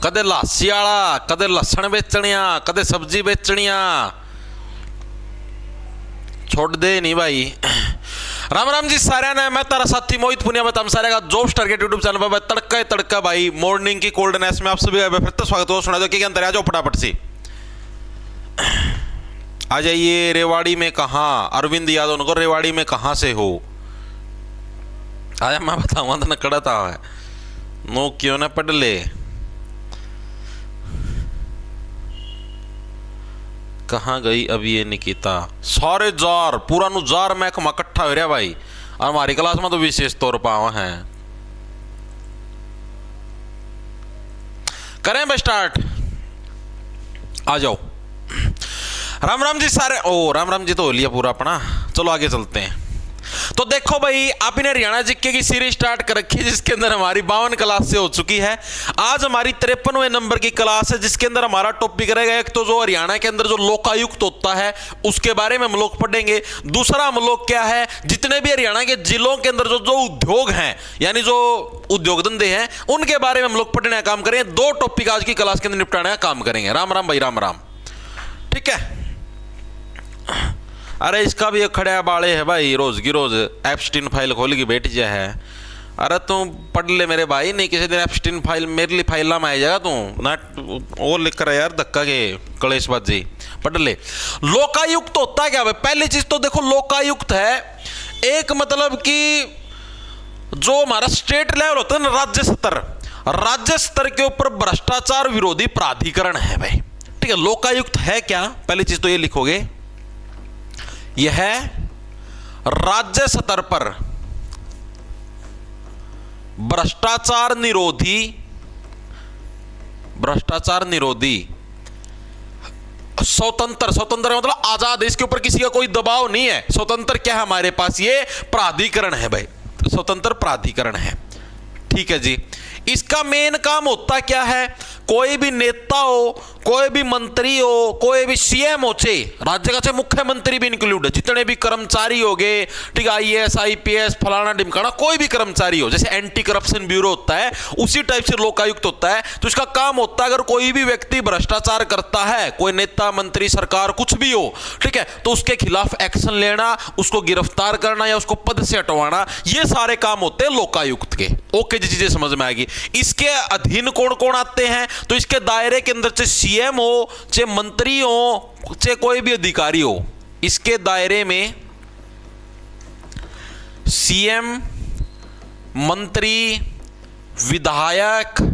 कदे लासी वाला, कदे लसण बेचनिया, कदे सब्जी बेचनिया, छोड़ दे नहीं भाई। राम राम जी सारे ने, मैं तारा साथी मोहित पुनिया में तम सारे का जॉब स्टार के यूट्यूब चैनल पर तड़का तड़का भाई मॉर्निंग की कोल्डनेस में आप सभी का फिर तो स्वागत हो। सुना दो कि अंदर आ जाओ फटाफट से आ जाइए। रेवाड़ी में कहाँ, अरविंद यादव नगर रेवाड़ी में कहाँ से हो? आया मैं बताऊंगा तो न कड़ा था नो क्यों ना पढ़ ले। कहाँ गई अब ये निकिता? सारे जार पूरा नु जार महकमा इकट्ठा हो रहा भाई, और हमारी क्लास में तो विशेष तौर पर आवा है। करें बस स्टार्ट, आ जाओ। राम राम जी सारे। ओ राम राम जी तो हो लिया पूरा अपना, चलो आगे चलते हैं। तो देखो भाई, आपने हरियाणा जीके की सीरीज स्टार्ट कर रखी है जिसके अंदर हमारी 52 क्लास से हो चुकी है। आज हमारी 53वें नंबर की क्लास है जिसके अंदर हमारा टॉपिक रहेगा एक तो जो हरियाणा के अंदर जो लोकायुक्त होता है उसके बारे में हम लोग पढ़ेंगे। दूसरा हम लोग क्या है, जितने भी हरियाणा के जिलों के अंदर जो जो उद्योग हैं यानी जो उद्योग धंधे हैं उनके बारे में हम लोग पढ़ने का काम करेंगे। 2 टॉपिक आज की क्लास के अंदर निपटाने का काम करेंगे। राम राम भाई, राम राम। ठीक है। अरे इसका भी एक खड़ा बाले है भाई, रोज की रोज एप्स्टीन फाइल खोल के बैठ जा है। अरे तू पढ़ ले मेरे भाई, नहीं किसी दिन एप्स्टीन फाइल मेरे लिए फाइल में आ जाएगा तू ना, और लिख कर यार धक्का के कलेशबाजी। पढ़ ले। लोकायुक्त होता है क्या भाई? पहली चीज तो देखो, लोकायुक्त है एक मतलब कि जो हमारा स्टेट लेवल होता है ना, राज्य स्तर के ऊपर भ्रष्टाचार विरोधी प्राधिकरण है भाई। ठीक है। लोकायुक्त है क्या, पहली चीज तो ये लिखोगे, यह राज्य स्तर पर भ्रष्टाचार निरोधी स्वतंत्र मतलब आजाद है, इसके ऊपर किसी का कोई दबाव नहीं है। स्वतंत्र क्या है हमारे पास, ये प्राधिकरण है भाई, स्वतंत्र प्राधिकरण है। ठीक है जी। इसका मेन काम होता क्या है, कोई भी नेता हो, कोई भी मंत्री हो, कोई भी सीएम हो, चे राज्य का, चाहे मुख्यमंत्री भी इंक्लूड है, जितने भी कर्मचारी हो गए, ठीक है, आईएएस आईपीएस फलाना ढिमकाना, कोई भी कर्मचारी हो, जैसे एंटी करप्शन ब्यूरो होता है उसी टाइप से लोकायुक्त होता है। तो इसका काम होता है अगर कोई भी व्यक्ति भ्रष्टाचार करता है, कोई नेता मंत्री सरकार कुछ भी हो, ठीक है, तो उसके खिलाफ एक्शन लेना, उसको गिरफ्तार करना या उसको पद से हटवाना, ये सारे काम होते हैं लोकायुक्त के। ओके जी, चीजें समझ में आएगी। इसके अधीन कौन कौन आते हैं, तो इसके दायरे के अंदर चाहे सीएम हो, चाहे मंत्री हो, चाहे कोई भी अधिकारी हो, इसके दायरे में सीएम, मंत्री, विधायक,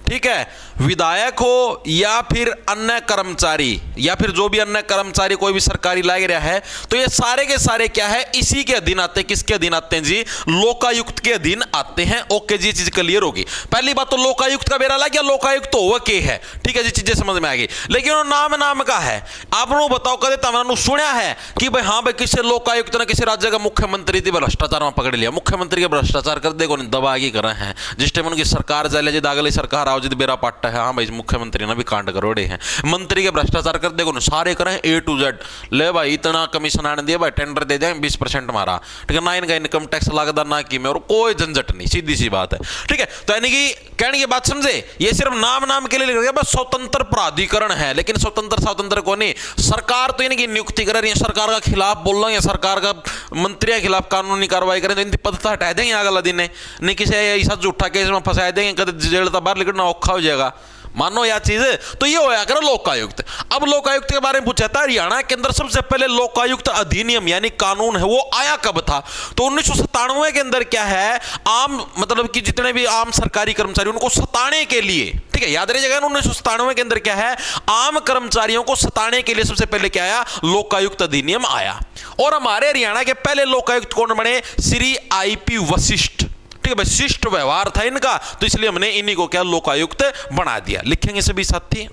ठीक है, विधायक हो या फिर अन्य कर्मचारी, या फिर जो भी अन्य कर्मचारी कोई भी सरकारी लग रहा है, तो ये सारे के सारे क्या है, इसी के अधीन आते हैं। किसके अधीन आते हैं जी? लोकायुक्त के अधीन आते हैं। ओके जी, चीज क्लियर होगी। पहली बात तो लोकायुक्त का बेरा लग गया, लोकायुक्त तो हुआ के है। ठीक है जी, चीजें समझ में आ गई। लेकिन वो नाम का है, आप लोग बताओ कदे तमन्ना सुना है कि भाई हाँ भाई किसी लोकायुक्त ने किसी राज्य का मुख्यमंत्री थी भ्रष्टाचार में पकड़ लिया, मुख्यमंत्री के भ्रष्टाचार कर दे दबागी कर रहे हैं, जिस टाइम उनकी सरकार चले जी दागली सरकार आओ जी बेरा पाट है, हाँ भाई मुख्यमंत्री ने भी कांड करोड़े हैं, मंत्री के भ्रष्टाचार कर देखो सारे करें A to Z, ले भाई इतना कमीशन आने दिया भाई, टेंडर दे दें 20% मारा, ठीक है, ना इनका इनकम टैक्स लागदा ना की में, और कोई झंझट नहीं, सीधी सी बात है। ठीक है। तो यानी कि कहने की बात समझे, ये सिर्फ नाम के लिए लिख रहा है, बस स्वतंत्र प्राधिकरण है, लेकिन स्वतंत्र को नहीं, सरकार तो इनकी नियुक्ति कर रही है, सरकार का खिलाफ बोल रहा है या सरकार का मंत्री के खिलाफ कानूनी कार्रवाई करें तो इनकी पद हटा देंगे अगला दिन, नहीं किसी ऐसा झूठा केस में फंसा देंगे, कभी जेल तक बाहर निकलना औखा हो जाएगा, मानो यह चीज। तो ये होया करो लोकायुक्त। अब लोकायुक्त के बारे में पूछा था, हरियाणा के अंदर सबसे पहले लोकायुक्त अधिनियम यानी कानून है वो आया कब था? तो 1997 के अंदर क्या है, आम मतलब कि जितने भी आम सरकारी कर्मचारी उनको सताने के लिए, ठीक है, याद रखिएगा 1997 के अंदर क्या है, आम कर्मचारियों को सताने के लिए सबसे पहले क्या आया, लोकायुक्त अधिनियम आया। और हमारे हरियाणा के पहले लोकायुक्त कौन बने? श्री IP वशिष्ठ। ठीक है भाई, शिष्ट व्यवहार था इनका, तो इसलिए हमने इन्हीं को क्या लोकायुक्त बना दिया। लिखेंगे सभी साथी।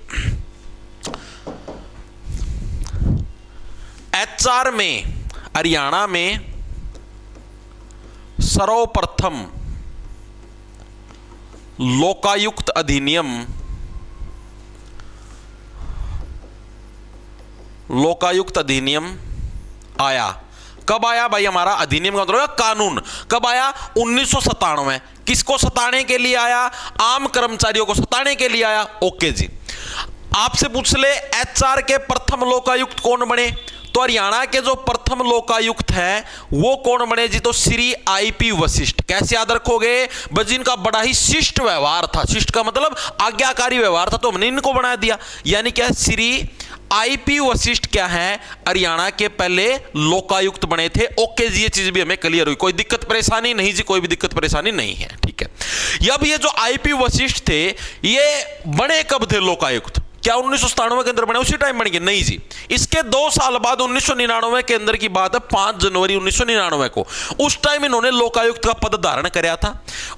HR में हरियाणा में सर्वप्रथम लोकायुक्त अधिनियम आया। कब आया भाई? हमारा अधिनियम का मतलब कानून कब आया? 1997। किसको सताने के लिए आया? आम कर्मचारियों को सताने के लिए आया। ओके जी। आपसे पूछ ले एचआर के प्रथम लोकायुक्त कौन बने, तो हरियाणा के जो प्रथम लोकायुक्त हैं वो कौन बने जी? तो श्री आईपी वशिष्ठ। कैसे याद रखोगे? बस जिनका बड़ा ही शिष्ट व्यवहार था, शिष्ट का मतलब आज्ञाकारी व्यवहार था, तो हमने इनको बना दिया। यानी क्या? श्री आईपी वशिष्ठ क्या है? हरियाणा के पहले लोकायुक्त बने थे। ओके जी, ये चीज भी हमें क्लियर हुई, कोई दिक्कत परेशानी नहीं जी, कोई भी दिक्कत परेशानी नहीं है। ठीक है। अब ये जो आईपी वशिष्ठ थे ये बने कब थे लोकायुक्त? क्या 1997 के अंदर बने, उसी टाइम बन गए? नहीं जी, इसके 2 साल बाद 1999 के अंदर की बात है, 5 जनवरी 1999 को, उस टाइम इन्होंने लोकायुक्त का पद धारण कराया था।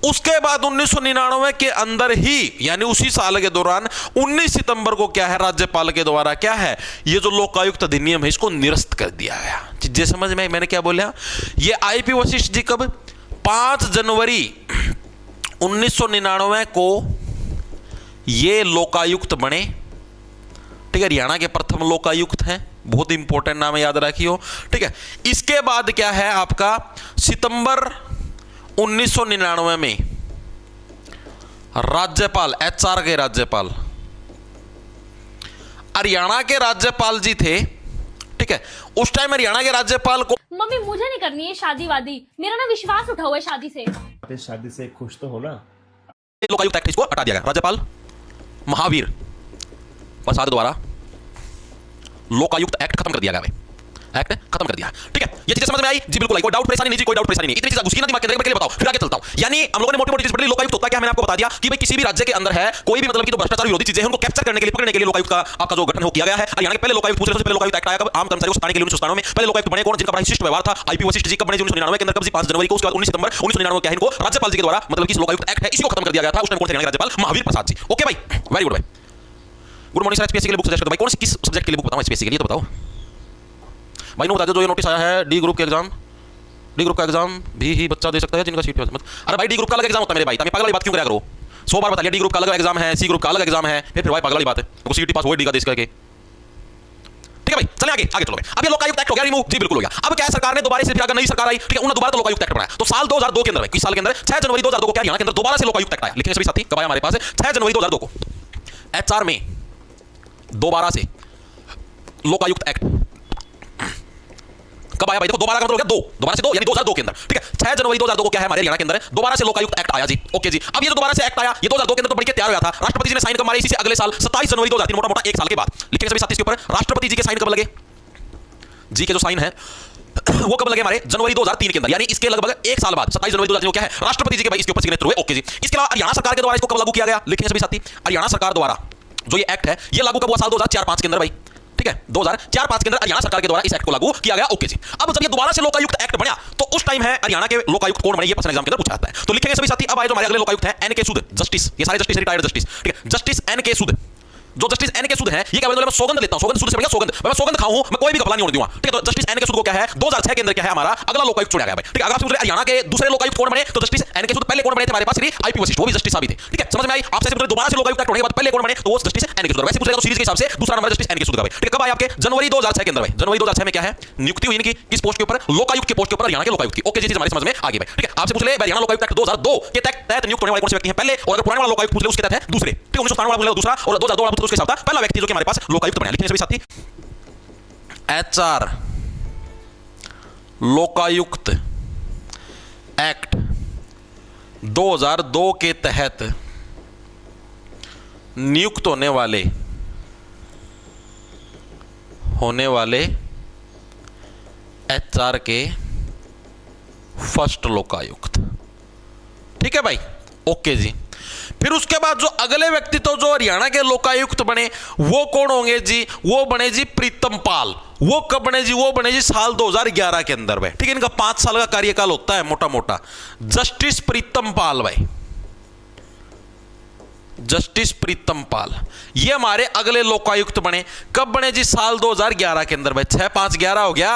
उसके बाद 1999 के अंदर ही यानी उसी साल के दौरान 19 सितंबर को क्या है, राज्यपाल के द्वारा क्या है, ये जो लोकायुक्त अधिनियम है इसको निरस्त कर दिया गया। चीजें समझ में आई मैंने क्या बोला? ये आईपी वशिष्ठ जी कब? 5 जनवरी 1999 को ये लोकायुक्त बने। ठीक है, हरियाणा के प्रथम लोकायुक्त हैं, बहुत इंपॉर्टेंट नाम है, याद रखियो। ठीक है। इसके बाद क्या है आपका, सितंबर 1999 में राज्यपाल, एचआर के राज्यपाल, हरियाणा के राज्यपाल जी थे। ठीक है, उस टाइम हरियाणा के राज्यपाल को, मम्मी मुझे नहीं करनी है शादी वादी, मेरा ना विश्वास उठा हुआ है शादी से। शादी से खुश तो हो ना? लोकायुक्त एक्ट इसको हटा दिया गया। राज्यपाल महावीर प्रसाद द्वारा लोकायुक्त एक्ट खत्म कर दिया गया भाई, एक्ट खत्म कर दिया। ठीक है, ये चीजें समझ में आई जी? बिल्कुल आई, कोई डाउट परेशानी नहीं जी, कोई डाउट परेशानी नहीं। इतनी चीजें घुसी ना दिमाग के अंदर, मैं बताओ फिर आगे चलता हूं। यानी हम लोगों ने मोटी मोटी चीज पढ़ी। लोकायुक्त होता क्या, मैंने आपको बता दिया कि भाई किसी भी राज्य के अंदर है कोई भी मतलब कि जो भ्रष्टाचार विरोधी चीजें हैं उनको कैप्चर करने के लिए, पकड़ने के लिए लोकायुक्त का आपका जो गठन हो किया गया है। हरियाणा के पहले लोकायुक्त पूछे, सबसे पहले लोकायुक्त एक्ट आया कब? आम कर्मचारियों को सताने के लिए 1997 में पहले लोकायुक्त बने कौन? जिनका बड़ा शिष्ट व्यवहार था, आईपी वशिष्ठ जी। कब बने? 1999 के अंदर। कब जी? 5 जनवरी को। उसके बाद 19 सितंबर 1999 क्या है, इनको राज्यपाल जी के द्वारा मतलब कि लोकायुक्त एक्ट है इसी को खत्म कर दिया गया था। उस टाइम कौन थे? राज्यपाल महावीर प्रसाद जी। ओके भाई, वेरी गुड भाई, गुड मॉर्निंग सर। एचपीएससी के लिए बुक सजेस्ट करता भाई, कौन सी किस सब्जेक्ट के लिए बुक बताऊं एचपीएससी के लिए, तो बताओ भाई। नो बता दो, जो ये नोटिस आया है डी ग्रुप के एग्जाम, डी ग्रुप का एग्जाम भी ही बच्चा दे सकता है जिनका सीट मत। अरे भाई डी ग्रुप का अलग एग्जाम होता है मेरे भाई, तुम पागल वाली बात क्यों करा करो? 100 बार बता लिया, डी ग्रुप का अलग एग्जाम है, सी ग्रुप का अलग एग्जाम है, फिर भाई पागल वाली बात है, तो सीटी पास हो डी का देश करके। ठीक है भाई, चले आगे आगे चलो भाई। अब ये लोकायुक्त एक्ट हो गया रिमूव जी, बिल्कुल हो गया। अब क्या है, सरकार ने दोबारा से फिर अगर नई सरकार आई, ठीक है, उन्होंने दोबारा तो लोकायुक्त एक्ट बनाया। तो साल 2002 के अंदर भाई, किस साल के अंदर? 6 जनवरी 2002 को क्या हरियाणा के अंदर दोबारा से लोकायुक्त एक्ट आया। लिखिए सभी साथी, कब आया हमारे पास? 6 जनवरी 2002 को एचआर में दोबारा से लोकायुक्त एक्ट कब आया भाई? देखो दोबारा का मतलब हो गया 2, दोबारा से 2 यानी 2002 के अंदर। ठीक है, 6 जनवरी 2002 को क्या है हमारे हरियाणा के अंदर दोबारा से लोकायुक्त एक्ट आया जी। ओके जी। अब ये जो दोबारा से एक्ट आया ये 2002 के अंदर तो बड़ी के तैयार हुआ था, राष्ट्रपति जी ने साइन कब मारे? इसी से अगले साल 27 जनवरी 2003, मोटा मोटा 1 साल के बाद। लिखेंगे सभी साथी इसके ऊपर, राष्ट्रपति जी के साइन कब लगे? जी के जो साइन है वो कब लगे हमारे? जनवरी 2003 के अंदर, यानी इसके लगभग 1 साल बाद 27 जनवरी 2003 को क्या है, राष्ट्रपति जी के भाई इसके ऊपर सिग्नेचर हुए। ओके जी। इसके अलावा हरियाणा सरकार के द्वारा इसको कब लागू किया गया? लिखेंगे सभी साथी, हरियाणा सरकार द्वारा जो ये एक्ट है ये लागू कब हुआ? साल 2004-5 के अंदर भाई। ठीक है, 2004-5 के अंदर हरियाणा सरकार के द्वारा इस एक्ट को लागू किया गया। ओके जी। अब जब ये दोबारा से लोकायुक्त एक्ट बना तो उस टाइम है हरियाणा के लोकायुक्त कौन बने, ये पर्सनल एग्जाम के अंदर पूछा जाता है। तो लिखेंगे सभी साथी, अब आए जो हमारे अगले लोकायुक्त हैं एन के सूद, जस्टिस, ये सारे जस्टिस रिटायर्ड जस्टिस। ठीक है, जस्टिस एन के सूद, जो जस्टिस एन के सूद है ये क्या बोलते हैं? मैं सौगंध लेता हूं, सौगंध सूद से बढ़िया सौगंध, मैं सौगंध खाऊं, मैं कोई भी घपला नहीं होने दूंगा। ठीक है, तो जस्टिस एन के सूद को क्या है 2006 के अंदर क्या है हमारा अगला लोकायुक्त चुना गया भाई। ठीक है, अगर आप पूछ रहे हरियाणा के दूसरे लोकायुक्त कौन बने, तो जस्टिस एन के सूद पहले कौन बने थे हमारे पास? श्री आईपी वशिष्ठ, वो भी जस्टिस साबित है। ठीक है, समझ में आई? आपसे पूछ रहे दोबारा से लोकायुक्त एक्ट होने के बाद पहले कौन बने, तो वो जस्टिस एन के सूद। वैसे पूछ रहे तो सीरीज के हिसाब से दूसरा नंबर जस्टिस एन के सूद का भाई। ठीक है, कब आए आपके? जनवरी 2006 के अंदर भाई। जनवरी 2006 में क्या है नियुक्ति हुई इनकी, किस पोस्ट के ऊपर? लोकायुक्त के पोस्ट के ऊपर, हरियाणा के लोकायुक्त की। ओके जी, चीज हमारे समझ में आ गई भाई। ठीक है, आपसे पूछ ले हरियाणा लोकायुक्त एक्ट 2002 के तहत नियुक्त होने वाले कौन से व्यक्ति हैं पहले, और अगर पुराने वाला लोकायुक्त पूछ ले उसके तहत है दूसरे। ठीक है, 1997 वाला पूछ ले दूसरा, और 2002 वाला पूछ ले उसके साथ पहला व्यक्ति जो कि हमारे पास लोकायुक्त बना। लिखने सभी साथी, एचआर लोकायुक्त एक्ट 2002 के तहत नियुक्त होने वाले एचआर के फर्स्ट लोकायुक्त। ठीक है भाई, ओके जी। फिर उसके बाद जो अगले व्यक्ति तो जो हरियाणा के लोकायुक्त बने वो कौन होंगे जी? वो बने जी प्रीतम पाल। वो कब बने जी? वो बने जी साल 2011 के अंदर भाई। ठीक है, इनका 5 साल का कार्यकाल होता है मोटा मोटा। जस्टिस प्रीतम पाल भाई, जस्टिस प्रीतम पाल ये हमारे अगले लोकायुक्त बने। कब बने जी? साल 2011 के अंदर भाई। 6-5-11 हो गया।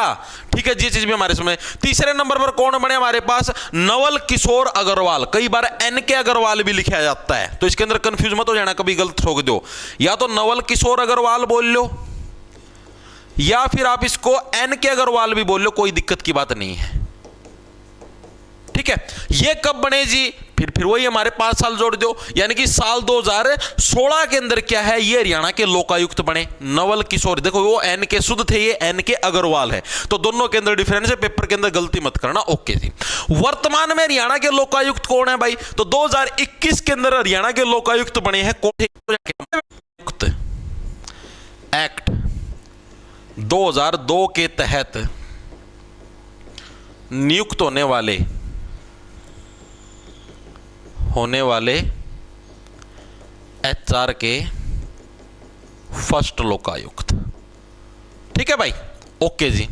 ठीक है जी, ये चीज भी हमारे समय। तीसरे नंबर पर कौन बने हमारे पास? नवल किशोर अग्रवाल। कई बार एन के अग्रवाल भी लिखा जाता है, तो इसके अंदर कंफ्यूज मत हो जाना, कभी गलत ठोक दो। या तो नवल किशोर अग्रवाल बोल लो या फिर आप इसको एन के अग्रवाल भी बोल लो, कोई दिक्कत की बात नहीं है। ठीक है, ये कब बने जी? फिर वही हमारे 5 साल जोड़ दो, यानी कि साल 2016 के अंदर क्या है, ये हरियाणा के लोकायुक्त बने नवल किशोर। देखो वो एन के शुद्ध थे, ये एन के अग्रवाल है, तो दोनों के अंदर डिफरेंस है, पेपर के अंदर गलती मत करना। ओके जी। वर्तमान में हरियाणा के लोकायुक्त कौन है भाई, तो 2021 के अंदर हरियाणा के लोकायुक्त बने हैं कोठे एक्ट 2002 के तहत नियुक्त होने वाले एचआर के फर्स्ट लोकायुक्त। ठीक है भाई, ओके जी।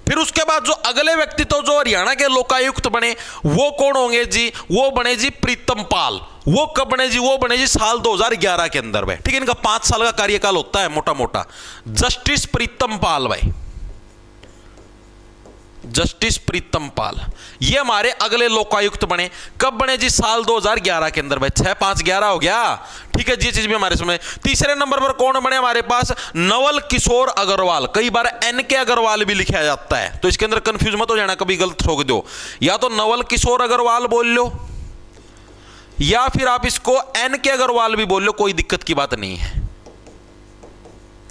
फिर उसके बाद जो अगले व्यक्ति तो जो हरियाणा के लोकायुक्त बने वो कौन होंगे जी, वो बने जी प्रीतम पाल। वो कब बने जी, वो बने जी साल 2011 के अंदर भाई। ठीक है, इनका 5 साल का कार्यकाल होता है मोटा मोटा। जस्टिस प्रीतम पाल भाई, जस्टिस प्रीतम पाल, ये हमारे अगले लोकायुक्त बने। कब बने जी, साल 2011 के अंदर भाई। 6-5-11 हो गया। ठीक है जी, ये चीज भी हमारे समझ। तीसरे नंबर पर कौन बने हमारे पास, नवल किशोर अग्रवाल। कई बार एन के अग्रवाल भी लिखा जाता है, तो इसके अंदर कंफ्यूज मत हो जाना, कभी गलत ठोक दो। या तो नवल किशोर अग्रवाल बोल लो, या फिर आप इसको एन के अग्रवाल भी बोल लो, कोई दिक्कत की बात नहीं है।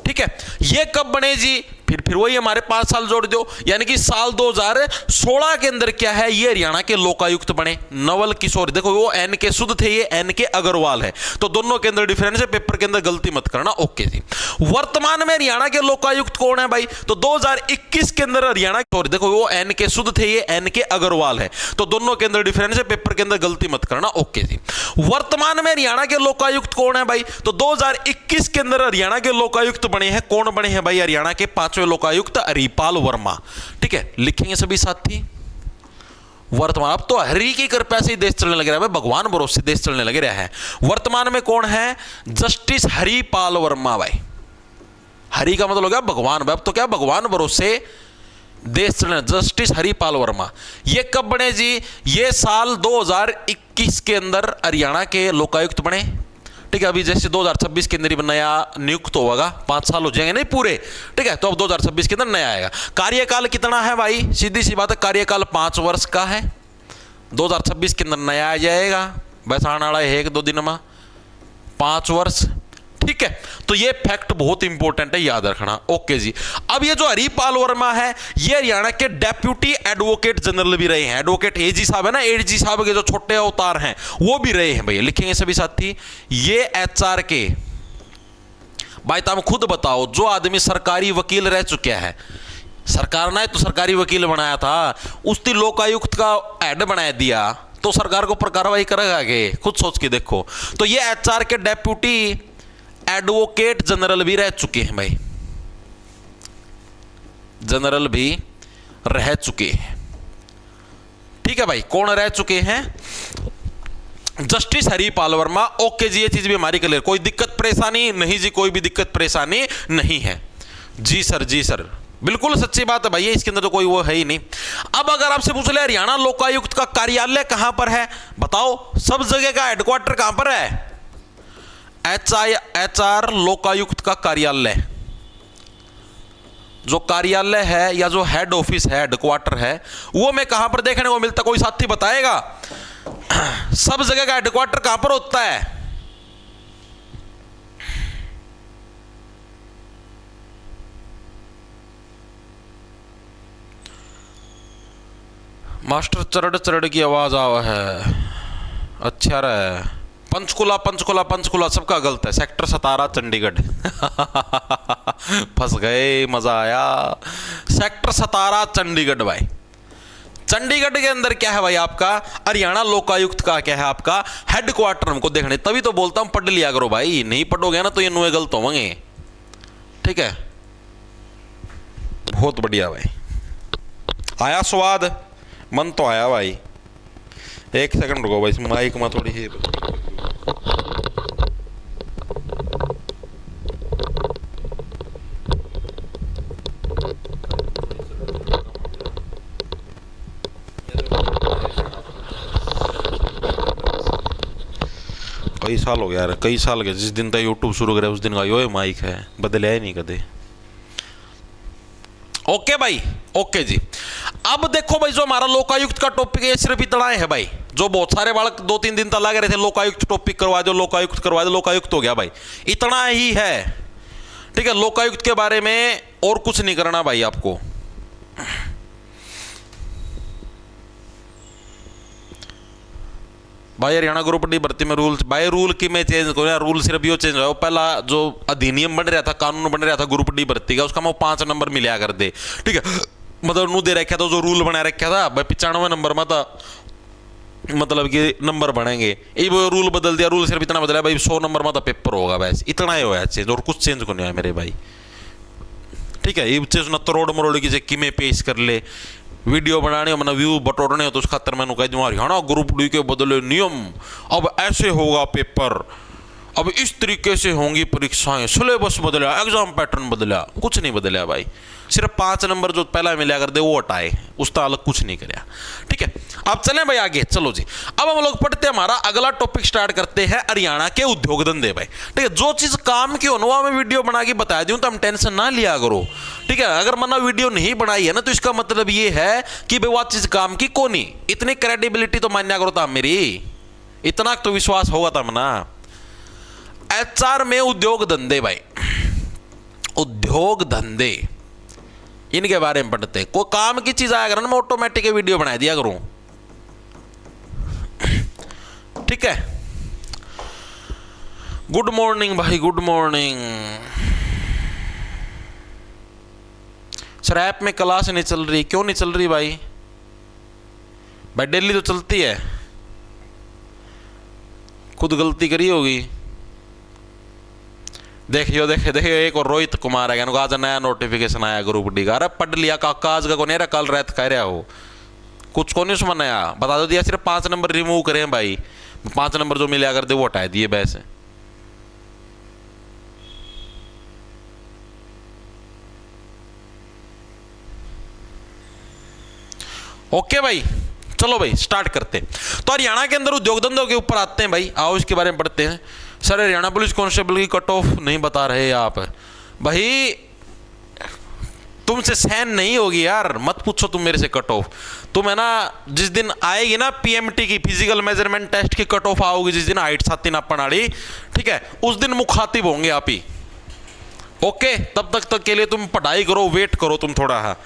ठीक है, ये कब बने जी, फिर वही हमारे 5 साल जोड़ दो, यानी कि साल 2016 के अंदर क्या है, ये हरियाणा के लोकायुक्त बने नवल किशोर। देखो वो एन के शुद्ध थे, ये एन के अग्रवाल है, तो दोनों के अंदर डिफरेंस है, पेपर के अंदर गलती मत करना। ओके जी। वर्तमान में हरियाणा के लोकायुक्त कौन है भाई, तो 2021 के अंदर हरियाणा, देखो वो एन के शुद्ध थे, ये एन के अग्रवाल है, तो दोनों के अंदर डिफरेंस है, पेपर के अंदर गलती मत करना। ओके जी। वर्तमान में हरियाणा के लोकायुक्त कौन है भाई, तो 2021 के अंदर हरियाणा के लोकायुक्त बने हैं। कौन बने हैं भाई, हरियाणा के 5वें लोकायुक्त हरिपाल वर्मा। ठीक है, लिखेंगे सभी साथी। वर्तमान, अब तो हरि की कृपा से ही देश चलने लग रहा है, भगवान भरोसे देश चलने लग रहा है। वर्तमान में कौन है, जस्टिस हरिपाल वर्मा भाई। हरि का मतलब हो गया भगवान भाई, अब तो क्या भगवान भरोसे देश चलने। जस्टिस हरिपाल वर्मा, ये कब बने जी, ये साल 2021 के अंदर हरियाणा के लोकायुक्त बने। ठीक है, अभी जैसे 2026 के अंदर ही नया नियुक्त होगा, 5 साल हो जाएंगे नहीं पूरे। ठीक है, तो अब 2026 के अंदर नया आएगा। कार्यकाल कितना है भाई, सीधी सी बात है, कार्यकाल 5 वर्ष का है। 2026 के अंदर नया आ जाएगा, बस आने वाला है 1-2 दिन में, 5 वर्ष। ठीक है, तो ये फैक्ट बहुत इंपॉर्टेंट है, याद रखना। ओके जी। अब ये जो हरिपाल वर्मा है, ये हरियाणा के डेप्यूटी एडवोकेट जनरल भी रहे हैं। एडवोकेट एजी साहब है ना, एजी साहब के जो छोटे अवतार हैं वो भी रहे हैं भैया। लिखेंगे सभी साथी। ये एचआर के भाई, तुम खुद बताओ, जो आदमी सरकारी वकील रह चुका है, सरकार ने तो सरकारी वकील बनाया था, उसकी लोकायुक्त का हेड बना दिया, तो सरकार को पर कार्रवाई करेगा आगे, खुद सोच के देखो। तो ये एचआर के डेप्यूटी एडवोकेट जनरल भी रह चुके हैं भाई, जनरल भी रह चुके हैं। ठीक है भाई, कौन रह चुके हैं, जस्टिस हरिपाल वर्मा। ओके जी, ये चीज भी हमारी क्लियर, कोई दिक्कत परेशानी नहीं जी, कोई भी दिक्कत परेशानी नहीं है जी सर। जी सर, बिल्कुल सच्ची बात है भाई, इसके अंदर तो कोई वो है ही नहीं। अब अगर आपसे पूछ ले हरियाणा लोकायुक्त का कार्यालय कहां पर है, बताओ, सब जगह का हेडक्वार्टर कहां पर है, एचआर लोकायुक्त का कार्यालय, जो कार्यालय है या जो हेड ऑफिस है, हेडक्वार्टर है, वो मैं कहां पर देखने को मिलता, कोई साथी बताएगा। सब जगह का हेडक्वार्टर कहां पर होता है, मास्टर चरड़ की आवाज आवा है। अच्छा रहा, पंचकुला सबका गलत है, सेक्टर 17 चंडीगढ़। फंस गए, मजा आया। सेक्टर 17 चंडीगढ़ भाई। चंडीगढ़ के अंदर क्या है भाई, आपका हरियाणा लोकायुक्त का क्या है, आपका हेडक्वार्टर हमको देखने। तभी तो बोलता हूं पढ़ लिया करो भाई, नहीं पढ़ोगे ना तो ये नुए गलत होंगे। ठीक है, बहुत बढ़िया भाई, आया स्वाद, मन तो आया भाई। एक सेकंड रुको भाई, माइक में थोड़ी ही कई साल हो गया यार, कई साल के, जिस दिन तक यूट्यूब शुरू करे उस दिन का यो माइक है, बदले ही नहीं कदे। ओके भाई, ओके जी। अब देखो भाई, जो हमारा लोकायुक्त का टॉपिक है सिर्फ इतना है भाई, जो बहुत सारे बालक 2-3 दिन तक लगे रहे थे लोकायुक्त टॉपिक करवा दो, लोकायुक्त करवा दो, लोकायुक्त हो गया भाई, इतना ही है। ठीक है, लोकायुक्त के बारे में और कुछ नहीं करना भाई आपको। भाई हरियाणा ग्रुप डी भर्ती में रूल, भाई रूल की मैं चेंज करूँ, रूल सिर्फ यो चेंज हुआ, पहला जो अधिनियम बन रहा था, कानून बन रहा था ग्रुप डी भर्ती का, उसका मैं 5 नंबर मिला कर दे। ठीक है, मतलब नू दे रखा था, जो रूल बना रखा था भाई 95 नंबर में था, मतलब कि नंबर बढ़ेंगे, ये वो रूल बदल दिया, रूल सिर्फ इतना बदला भाई 100 नंबर में तो पेपर होगा, बस इतना ही होया चेंज, और कुछ चेंज को नहीं हुआ मेरे भाई। ठीक है, ये चीज ना तरोड़ मरोड़ की जे किमें पेश कर ले, वीडियो बनाने मतलब व्यू बटोरने हो तो उस खातर मैंने कह दूँ हरियाणा ग्रुप डी के बदले नियम, अब ऐसे होगा पेपर, अब इस तरीके से होंगी परीक्षाएं, सिलेबस बदला, एग्जाम पैटर्न बदला, कुछ नहीं बदला भाई, सिर्फ 5 नंबर जो पहला मिला कर दे वो हटाए, उसका अलग कुछ नहीं कराया। ठीक है, अब चलें भाई आगे, चलो जी, अब हम लोग पढ़ते हैं, हमारा अगला टॉपिक स्टार्ट करते हैं हरियाणा के उद्योग धंधे भाई। ठीक है, जो चीज काम की हो ना मैं वीडियो बना के बता दूं तो हम टेंशन ना लिया करो। ठीक है, अगर मैंने वीडियो नहीं बनाई है ना तो इसका मतलब ये है कि भाई वो चीज काम की कोनी, इतनी क्रेडिबिलिटी तो मान्या करो था मेरी, इतना तो विश्वास होगा था मना। HR में उद्योग धंधे भाई, उद्योग धंधे इनके बारे में पढ़ते, कोई काम की चीज आया करो ना मैं ऑटोमेटिक वीडियो बना दिया करूं। ठीक है, गुड मॉर्निंग भाई, गुड मॉर्निंग। सर ऐप में क्लास नहीं चल रही, क्यों नहीं चल रही भाई? भाई डेली तो चलती है, खुद गलती करी होगी। देखियो देखियो देखियो, एक और रोहित कुमार है, आज नया नोटिफिकेशन आया ग्रुप डी का, अरे पढ़ लिया काका, आज का को नहीं, कल रात कह रहा हो, कुछ को नहीं सुना नया, बता दो दिया, सिर्फ 5 नंबर रिमूव करें भाई, 5 नंबर जो मिला कर दे वो हटा दिए बस। ओके भाई, चलो भाई स्टार्ट करते हैं। तो हरियाणा के अंदर उद्योग धंधों के ऊपर आते हैं भाई, आओ इसके बारे में पढ़ते हैं। सर हरियाणा पुलिस कांस्टेबल की कट ऑफ नहीं बता रहे आप भाई, तुमसे सहन नहीं होगी यार, मत पूछो तुम मेरे से कट ऑफ। तुम है ना जिस दिन आएगी ना PMT की फिजिकल मेजरमेंट टेस्ट की कट ऑफ आओगी, जिस दिन हाइट छाती नापन वाली, ठीक है, उस दिन मुखातिब होंगे आप ही। ओके, तब तक के लिए तुम पढ़ाई करो, वेट करो तुम थोड़ा, हाँ,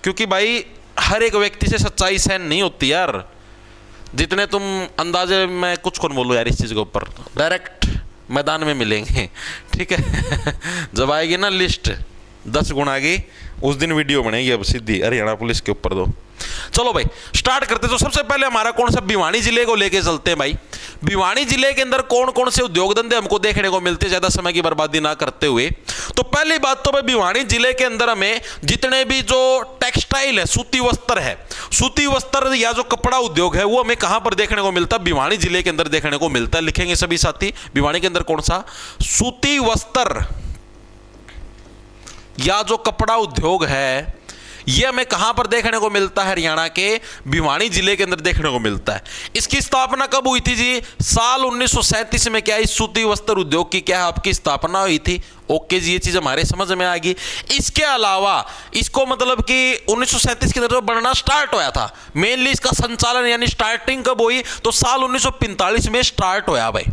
क्योंकि भाई हर एक व्यक्ति से सच्चाई सहन नहीं होती यार, जितने तुम अंदाजे, मैं कुछ कौन बोलूँ यार इस चीज़ के ऊपर, डायरेक्ट मैदान में मिलेंगे। ठीक है, जब आएगी ना लिस्ट 10 गुना की, उस दिन वीडियो बनेगी अब सीधी हरियाणा पुलिस के ऊपर दो। चलो भाई स्टार्ट करते। तो सबसे पहले हमारा कौन सा, भिवानी जिले को लेके चलते हैं भाई। भिवानी जिले के अंदर कौन कौन से उद्योग धंधे हमको देखने को मिलते हैं, ज्यादा समय की बर्बादी ना करते हुए। तो पहली बात तो भाई भिवानी जिले के अंदर हमें जितने भी जो टेक्सटाइल है, सूती वस्त्र है, सूती वस्त्र या जो कपड़ा उद्योग है, वो हमें कहां पर देखने को मिलता है? भिवानी जिले के अंदर देखने को मिलता है। लिखेंगे सभी साथी, भिवानी के अंदर कौन सा, सूती वस्त्र या जो कपड़ा उद्योग है, यह हमें कहां पर देखने को मिलता है? हरियाणा के भिवानी जिले के अंदर देखने को मिलता है। इसकी स्थापना कब हुई थी जी? साल 1937 में क्या इस सूती वस्त्र उद्योग की क्या आपकी स्थापना हुई थी? ओके जी, ये चीज हमारे समझ में आ गई। इसके अलावा इसको मतलब कि 1937 के अंदर बनना स्टार्ट हुआ था, मेनली इसका संचालन यानी स्टार्टिंग कब हुई? तो साल 1945 में स्टार्ट हुआ भाई।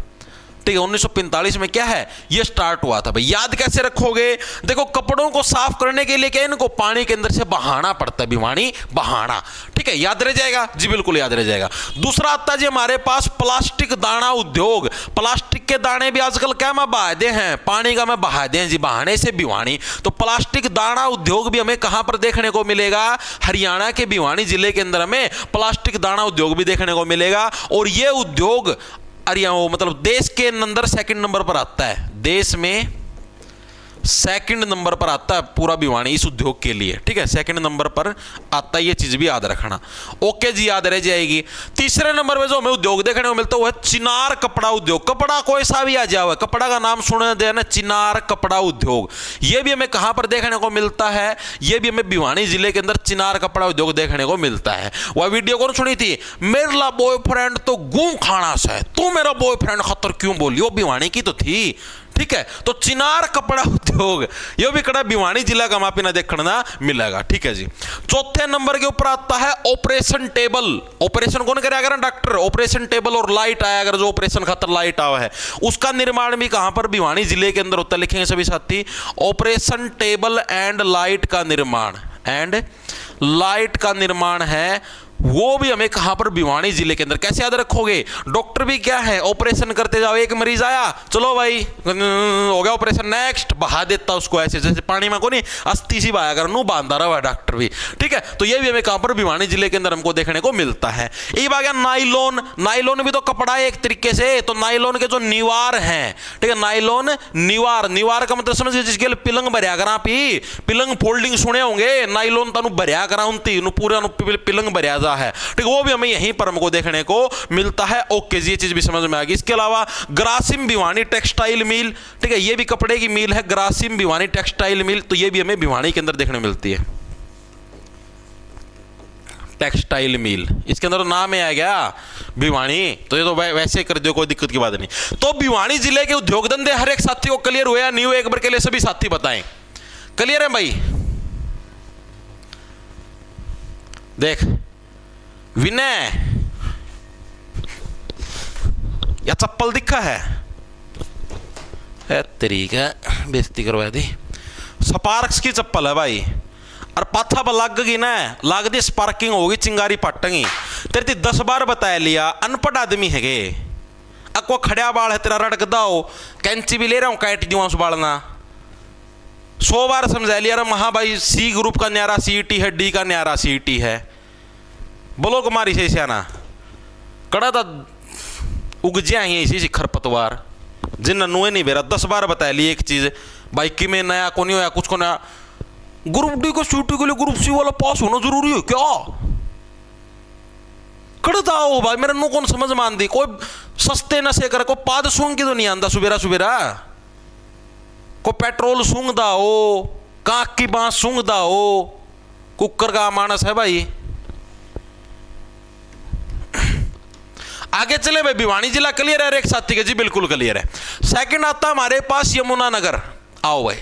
ठीक है, 1945 में क्या है, ये स्टार्ट हुआ था भाई। याद कैसे रखोगे? देखो, कपड़ों को साफ करने के लिए क्या इनको पानी के अंदर से बहाना पड़ता है, भिवानी बहाना। ठीक है, याद रह जाएगा जी, बिल्कुल याद रह जाएगा। दूसरा आता है जी हमारे पास प्लास्टिक दाना उद्योग। प्लास्टिक के दाने भी आजकल क्या में बहादे हैं, पानी का में बहादे हैं जी, बहाने से भिवानी। तो प्लास्टिक दाना उद्योग भी हमें कहां पर देखने को मिलेगा? हरियाणा के भिवानी जिले के अंदर हमें प्लास्टिक दाना उद्योग भी देखने को मिलेगा। और यह उद्योग मतलब देश के अंदर सेकंड नंबर पर आता है, देश में सेकंड नंबर पर आता है पूरा भिवानी इस उद्योग के लिए। ठीक है, सेकंड नंबर पर आता है, ये चीज भी याद रखना। ओके जी, याद रह जाएगी। तीसरे नंबर पे जो हमें उद्योग देखने को मिलता है वो है चिनार कपड़ा उद्योग। कपड़ा कोई सा भी आ जाए, कपड़ा का नाम सुने दे ना, चिनार कपड़ा उद्योग। ये भी हमें कहां पर देखने को मिलता है? ये भी हमें भिवानी जिले के अंदर चिनार कपड़ा उद्योग देखने को मिलता है। वह वीडियो कौन सुनी थी? मेरा बॉयफ्रेंड तो गू खाना सा है, तू मेरा बॉयफ्रेंड खतर क्यों बोली? वो भिवानी की तो थी। ठीक है, तो चिनार कपड़ा उद्योग उद्योग, ये भी कड़ा भिवानी जिला का मापी ना देखना मिलेगा। ठीक है जी। चौथे नंबर के ऊपर आता है ऑपरेशन टेबल। ऑपरेशन कौन करेगा ना, डॉक्टर। ऑपरेशन टेबल और लाइट आया, अगर जो ऑपरेशन खातर लाइट आवा है उसका निर्माण भी कहां पर, भिवानी जिले के अंदर होता है। लिखेंगे सभी साथी, ऑपरेशन टेबल एंड लाइट का निर्माण, एंड लाइट का निर्माण है वो भी हमें कहां पर, भिवानी जिले के अंदर। कैसे याद रखोगे, डॉक्टर भी क्या है, ऑपरेशन करते जाओ, एक मरीज आया, चलो भाई हो गया ऑपरेशन, नेक्स्ट बहा देता उसको, ऐसे जैसे पानी में को नहीं अस्थि सी बहाया कर, नू बांधा रहा है डॉक्टर भी। ठीक है, तो ये भी हमें कहां पर, भिवानी जिले के अंदर हमको देखने को मिलता है। एक आ गया नाइलॉन। नाइलॉन भी तो कपड़ा है एक तरीके से, तो नाइलॉन के जो निवार हैं, ठीक है, नाइलॉन निवार, निवार का मतलब समझिए जिसके लिए पिलंग भरिया करा पी, पिलंग फोल्डिंग सुने होंगे, नाइलॉन तनु भरिया करा उनती पूरा पिलंग भरिया जा है। ठीक, वो भी हमें यहीं पर हमको देखने को मिलता है। ओके जी, ये चीज भी समझ में आ गई। इसके अलावा ग्रासिम भिवानी टेक्सटाइल मिल, ठीक है, ये भी कपड़े की मिल है, ग्रासिम भिवानी टेक्सटाइल मिल, तो ये भी हमें भिवानी के अंदर देखने मिलती है, टेक्सटाइल मिल। इसके अंदर तो नाम ही आ गया भिवानी, तो ये तो वैसे कर दो, कोई दिक्कत की बात नहीं। तो भिवानी जिले के उद्योग धंधे हर एक साथी को क्लियर हुआ या नहीं हुआ, एक बार के लिए सभी साथी बताएं। क्लियर है भाई? देख विनय, या चप्पल दिखा है तरीका बेइज्जती करवा दी। स्पार्क्स की चप्पल है भाई, और पाथा पर लग गई ना, लग दी स्पार्किंग होगी, चिंगारी पाटेंगी। तेरे 10 बार बताया लिया, अनपढ़ आदमी है गे, अको खड़ा बाल है तेरा, रड़कदा हो, कैंची भी ले रहा हूं, काट दूं उस बालना, 100 बार समझा लिया। अरे महा भाई, सी ग्रुप का न्यारा सीईटी है, डी का न्यारा सीईटी है, बोलो कुमारी से सियाना कड़ा था उग जाएंगे इसी खरपतवार, जिन नुए नहीं बेरा। 10 बार बताया ली एक चीज, बाइक में नया को नहीं होया, कुछ को नया। ग्रुप डी को सीटी के लिए ग्रुप सी वाला पास होना जरूरी है क्या? कड़ता हो भाई, मेरे नु कौन समझ मान दी, कोई सस्ते नशे कर, को पाद सूंग की तो नहीं आंदा सुबेरा सुबेरा, को पेट्रोल सूंगदा हो, काक की बांस सूंगदा हो, कुकर का मानस है भाई। आगे चले भाई, भिवानी जिला क्लियर है एक साथी के? जी बिल्कुल क्लियर है। सेकंड आता हमारे पास यमुनानगर। आओ भाई,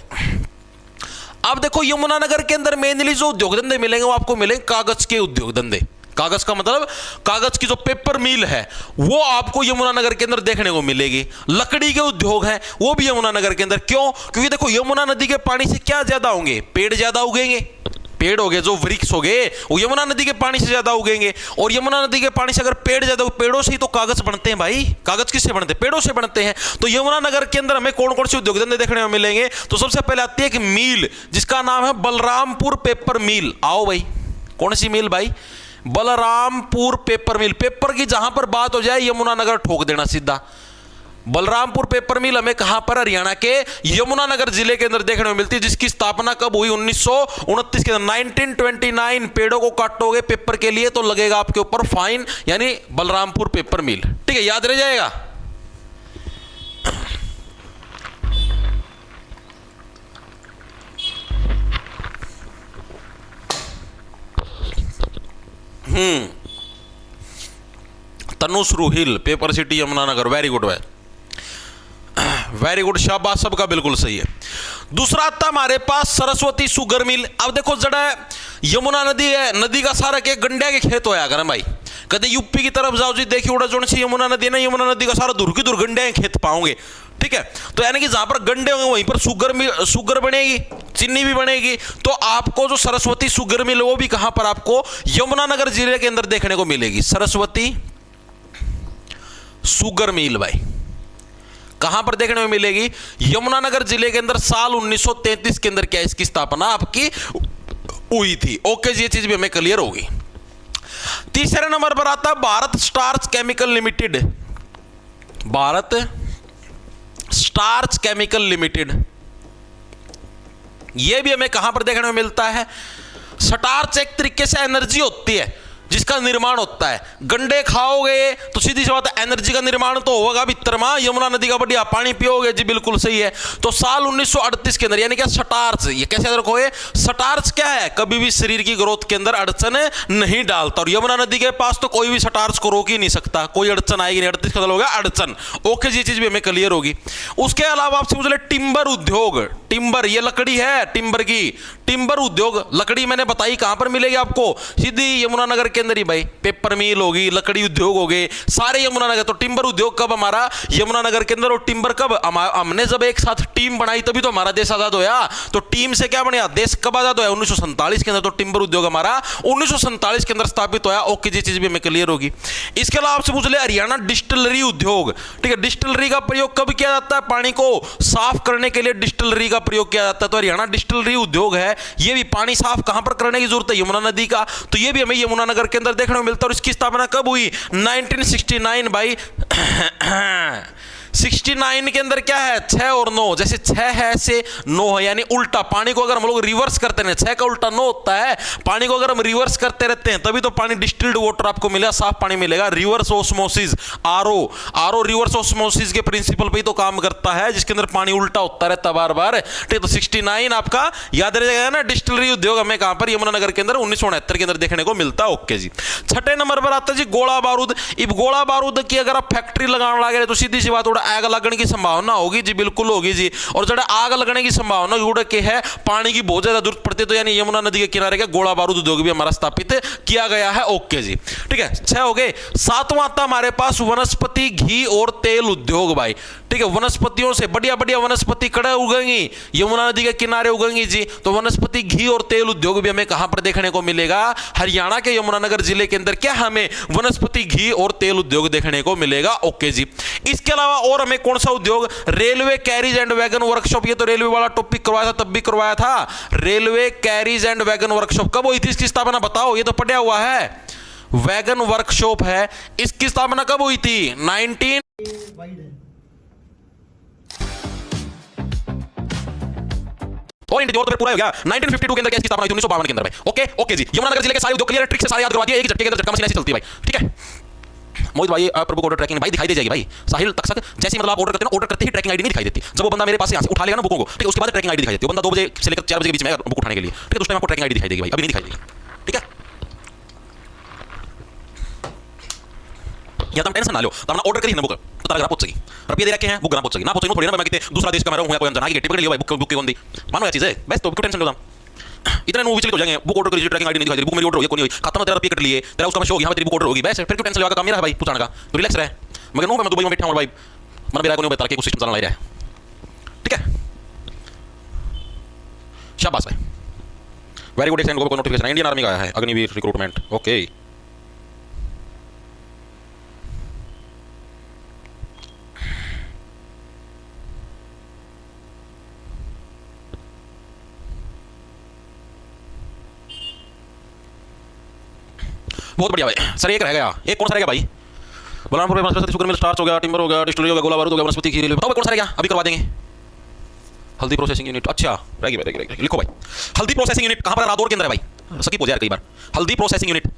अब देखो यमुनानगर के अंदर मेनली जो उद्योग धंधे मिलेंगे वो आपको मिलेंगे कागज के उद्योग धंधे। कागज का मतलब कागज की जो पेपर मिल है वो आपको यमुनानगर के अंदर देखने को मिलेगी। लकड़ी के उद्योग हैं वो भी यमुनानगर के अंदर। क्यों? क्योंकि देखो यमुना नदी के पानी से क्या ज्यादा होंगे, पेड़ ज्यादा उगेंगे, पेड़ हो गए जो वृक्ष हो गए वो यमुना नदी के पानी से ज्यादा उगेंगे, और यमुना नदी के पानी से अगर पेड़ ज्यादा, पेड़ों से ही तो कागज बनते हैं भाई। कागज किससे बनते हैं? पेड़ों से बनते हैं। तो यमुना नगर के अंदर हमें कौन कौन से उद्योग धंधे देखने को मिलेंगे? तो सबसे पहले आती है एक मिल जिसका नाम है बलरामपुर पेपर मिल। आओ भाई, कौन सी मिल भाई? बलरामपुर पेपर मिल। पेपर की जहां पर बात हो जाए यमुना नगर ठोक देना सीधा। बलरामपुर पेपर मिल हमें कहां पर? हरियाणा के यमुनानगर जिले के अंदर देखने को मिलती है, जिसकी स्थापना कब हुई? 1929 के अंदर, 1929। पेड़ों को काटोगे पेपर के लिए तो लगेगा आपके ऊपर फाइन, यानी बलरामपुर पेपर मिल। ठीक है, याद रह जाएगा। Tanushree hill paper city Yamunanagar. Very good भाई, वेरी गुड, शाबाश, सबका बिल्कुल सही है। दूसरा आता हमारे पास सरस्वती शुगर मिल। अब देखो जड़ा यमुना नदी है, नदी का सारा के गंडे के खेत होया कर भाई। कदे यूपी की तरफ जाओ जी, देखिए उड़ा जोन सी यमुना नदी है ना, यमुना नदी का सारा दूर की दूर गंडे के खेत पाओगे। ठीक है, तो यानी कि जहां पर गंडे होंगे वहीं पर शुगर बनेगी, चीनी भी बनेगी। तो आपको जो सरस्वती शुगर मिल वो भी कहां पर आपको यमुनानगर जिले के अंदर देखने को मिलेगी। सरस्वती शुगर मिल भाई कहां पर देखने में मिलेगी? यमुनानगर जिले के अंदर। साल 1933 के अंदर क्या इसकी स्थापना आपकी हुई थी। ओके जी, ये चीज भी हमें क्लियर होगी। तीसरे नंबर पर आता है Bharat starch chemical limited. Bharat starch chemical limited, यह भी हमें कहां पर देखने में मिलता है? स्टार्च एक तरीके से एनर्जी होती है जिसका निर्माण होता है। गंडे खाओगे तो सीधी सी बात है एनर्जी का निर्माण तो होगा भीतर में। यमुना नदी का बढ़िया पानी पियोगे, जी बिल्कुल सही है। तो साल 1938 के अंदर, यानी क्या? स्टार्च। ये कैसे याद रखोगे? स्टार्च क्या है? कभी भी शरीर की ग्रोथ के अंदर अड़चन नहीं डालता, और यमुना नदी के पास तो कोई भी स्टार्च को रोक ही नहीं सकता, कोई अड़चन आएगी नहीं। 38 का हो गया अड़चन। ओके जी, चीज भी हमें क्लियर होगी। उसके अलावा आपसे पूछ ले टिम्बर उद्योग। टिम्बर, ये लकड़ी है टिम्बर की, टिम्बर उद्योग। लकड़ी मैंने बताई कहां पर मिलेगी आपको, सीधी यमुनानगर के अंदर ही भाई। पेपर मिल होगी, लकड़ी उद्योग हो गए सारे यमुनानगर। तो टिम्बर उद्योग कब हमारा यमुनानगर के अंदर, और टिम्बर कब हमने जब एक साथ टीम बनाई तभी तो हमारा देश आजाद होया। तो टीम से क्या बना, देश कब आजाद होया, 1947 के अंदर। तो टिम्बर उद्योग हमारा 1947 के अंदर स्थापित होया। ओके जी, चीज भी हमें क्लियर होगी। इसके अलावा आपसे पूछ ले हरियाणा डिस्टिलरी उद्योग, ठीक है। डिस्टिलरी का प्रयोग कब किया जाता है, पानी को साफ करने के लिए डिस्टिलरी का प्रयोग किया जाता है। तो हरियाणा डिस्टिलरी उद्योग है, ये भी पानी साफ कहां पर करने की जरूरत है, यमुना नदी का। तो ये भी हमें यमुनानगर के अंदर देखने को मिलता है। और इसकी स्थापना कब हुई, 1969 भाई। 69 के अंदर क्या है, 6 और 9, जैसे 6 है ऐसे 9 है, यानी उल्टा। पानी को अगर हम लोग रिवर्स करते हैं, 6 का उल्टा 9 होता है। पानी को अगर हम रिवर्स करते रहते हैं तभी तो पानी डिस्टिल्ड वाटर आपको मिलेगा, साफ पानी मिलेगा। Reverse osmosis, RO reverse osmosis के प्रिंसिपल पे ही तो काम करता है, जिसके अंदर पानी उल्टा होता रहता बार बार, ठीक। तो 69 आपका याद रहेगा ना। डिस्टिलरी उद्योग हमें कहां पर, यमुनानगर के अंदर 1969 के अंदर देखने को मिलता है। ओके जी। छठे नंबर पर आता है जी गोला बारूद। इब गोला बारूद की अगर आप फैक्ट्री लगाने लगे तो सीधी सी बात, आग लगने की संभावना होगी जी, बिल्कुल होगी जी। और जब आग लगने की संभावना जुड़ के है, पानी की बहुत ज्यादा जरूरत पड़ती है, तो यानी यमुना नदी के किनारे का गोला बारूद उद्योग भी हमारा स्थापित किया गया है। ओके जी, ठीक है। 6 हो गए। 7वां आता हमारे पास वनस्पति घी और तेल उद्योग भाई, ठीक है। वनस्पतियों से बढ़िया बढ़िया वनस्पति कड़े उगेंगी, यमुना नदी के किनारे उगेंगी जी। तो वनस्पति घी और तेल उद्योग भी हमें कहां पर देखने को मिलेगा, हरियाणा के यमुनानगर जिले के अंदर क्या हमें वनस्पति घी और तेल उद्योग देखने को मिलेगा। ओके जी। इसके अलावा और हमें कौन सा उद्योग, railway carriage and wagon workshop. ये तो रेलवे वाला टॉपिक करवाया था, तब भी करवाया था। Railway carriage and wagon workshop कब हुई थी, इसकी स्थापना बताओ, ये तो पढ़ा हुआ है। वैगन वर्कशॉप है, इसकी स्थापना कब हुई थी, 19 और इंडिया तो पूरा हो गया। 1952 के अंदर इसकी स्थापना हुई थी, 1952 के अंदर भाई। ओके ओके जी। यमुनानगर जिले के सारे उद्योग क्लियर, ट्रिक से सारे याद करवा दिए, एक झटके के अंदर झटका मशीन ऐसी चलती है भाई, ठीक है। मोहित भाई प्रभु ऑर्डर ट्रैकिंग भाई दिखाई दे जाएगी भाई, साहिल तक जैसे मतलब आप ऑर्डर करते हैं ना, ऑर्डर करते ही ट्रैकिंग आईडी नहीं दिखाई देती। जब वो बंदा मेरे पास से यहाँ से उठा लेगा ना बुकों को, ठीक है, उसके बाद ट्रैकिंग आईडी दिखाई देती है। वो बंदा 2 बजे से लेकर 4 बजे के बीच में बुक उठाने के लिए, ठीक है, तो उस टाइम आपको ट्रैकिंग आईडी दिखाई देगी भाई, अभी नहीं दिखाई देगी, ठीक है। या तुम टेंशन ना लो, तो अपना ऑर्डर करिए ना बुक, तो तारा घर पहुंच सकेगी। रुपये दे रखे हैं, बुक घर पहुंच सकेगी ना, पहुंचेगी थोड़ी ना। मैं कितने दूसरा देश का मैं रहूं या कोई जना की टिकट लियो भाई, बुक की होंगी, मानो ये चीज है बेस्ट। तो टेंशन लो, इतने नो विचलित हो जाएंगे। बुक ऑर्डर करिए, ट्रैकिंग आईडी नहीं दिखाई दे, बुक मेरी ऑर्डर हो गई, कोई नहीं हुई, खत्म, तेरा रुपये कट लिए, तेरा उसका मैं शो यहाँ तेरी बुक ऑर्डर होगी, बस फिर क्यों टेंशन लेगा, काम मेरा है भाई पूछाने का, तो रिलैक्स रहे। मगर नो मैं दुबई में बैठा हूं भाई, मन मेरा को नहीं बता के कुछ सिस्टम चलाना रहा है, ठीक है। शाबाश भाई, वेरी गुड। एक्सेंट को नोटिफिकेशन इंडियन आर्मी का आया है, अग्निवीर रिक्रूटमेंट। ओके, बहुत बढ़िया भाई। सर एक रह गया, एक कौन सा रह गया भाई, बलरामपुर में शुगर मिल स्टार्च हो गया, टिम्बर हो गया, डिस्टिलरी हो गया, गोला बारूद हो गया, वनस्पति घी, बताओ कौन सा रह गया, अभी करवा देंगे। हल्दी प्रोसेसिंग यूनिट, अच्छा रह गया, लिखो भाई। हल्दी प्रोसेसिंग यूनिट कहां पर, रादौर के अंदर है भाई, सकी हो जाए कई बार। हल्दी प्रोसेसिंग यूनिट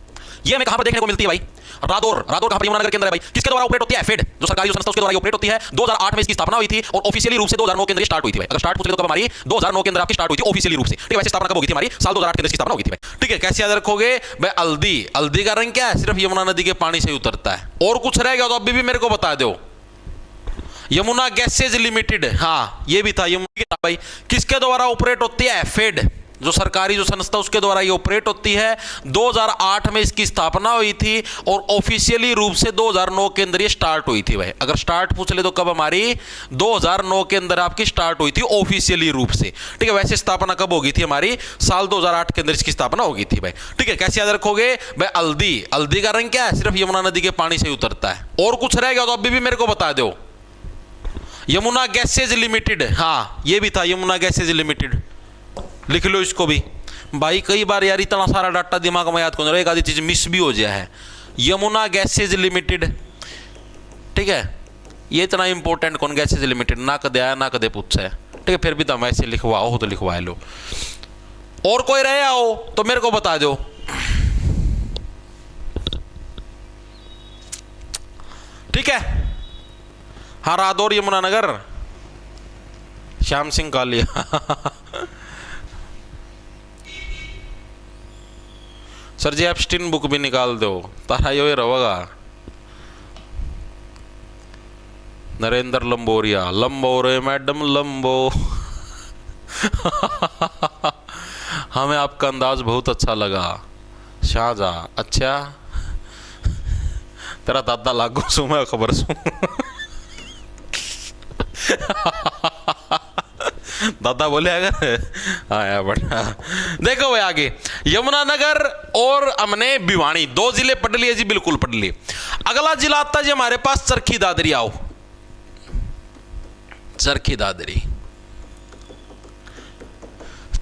ये हमें कहां पर देखने को मिलती है भाई, रादौर कहां पर, यमुनानगर के अंदर है भाई। किसके द्वारा ऑपरेट होती है, फेड, जो सरकारी जो संस्था उसके द्वारा ऑपरेट होती है। 2008 में इसकी स्थापना हुई थी और ऑफिशियली रूप से 2009 के अंदर स्टार्ट हुई थी भाई। अगर स्टार्ट पूछ ले तो कब हमारी, 2009 के अंदर आपकी स्टार्ट हुई थी ऑफिशियली रूप से, ठीक है। वैसे स्थापना कब होगी थी हमारी, साल 2008 के अंदर इसकी स्थापना हुई थी भाई, ठीक है। कैसे याद रखोगे भाई, हल्दी का रंग क्या है, सिर्फ यमुना नदी के पानी से ही उतरता है। और कुछ रह गया तो अभी भी मेरे को बता दो। यमुना गैसेज लिमिटेड, हाँ ये भी था यमुना भाई, किसके द्वारा ऑपरेट होती है, फेड, जो सरकारी जो संस्था उसके द्वारा ये ऑपरेट होती है। 2008 में इसकी स्थापना हुई थी और ऑफिशियली रूप से 2009 के अंदर ये स्टार्ट हुई थी भाई। अगर स्टार्ट पूछ ले तो कब हमारी, 2009 के अंदर आपकी स्टार्ट हुई थी ऑफिशियली रूप से, ठीक है। वैसे स्थापना कब होगी थी हमारी, साल 2008 के अंदर इसकी स्थापना होगी थी भाई, ठीक है। कैसे याद रखोगे भाई, हल्दी का रंग क्या है, सिर्फ यमुना नदी के पानी से ही उतरता है। और कुछ रह गया तो अभी भी मेरे को बता दो। यमुना गैसेज लिमिटेड, हाँ ये भी था यमुना गैसेज लिमिटेड, लिख लो इसको भी भाई। कई बार यार इतना सारा डाटा दिमाग में याद करो, एक आधी चीज मिस भी हो जाए है। यमुना गैसेज लिमिटेड, ठीक है, ये इतना इंपॉर्टेंट कौन, गैसेज लिमिटेड ना कदे आया ना कदे पूछा है, ठीक है। फिर भी तुम ऐसे लिखवाओ हो तो लिखवा लो। और कोई रहे आओ तो मेरे को बता दो। ठीक है, हाँ रादौर यमुनानगर, श्याम सिंह कालिया सर जी एप्स्टीन बुक भी निकाल दो, तारा यो रहेगा। नरेंद्र लंबोरिया, लंबो रे मैडम लंबो हमें आपका अंदाज बहुत अच्छा लगा शाहजहाँ। अच्छा तेरा दादा लागू सू मैं खबर सू। दादा बोले अगर आया बड़ा। देखो भाई आगे यमुनानगर और हमने भिवानी 2 जिले पढ़ लिए जी, बिल्कुल पढ़ लिए। अगला जिला आता जी हमारे पास चरखी दादरी। आओ चरखी दादरी।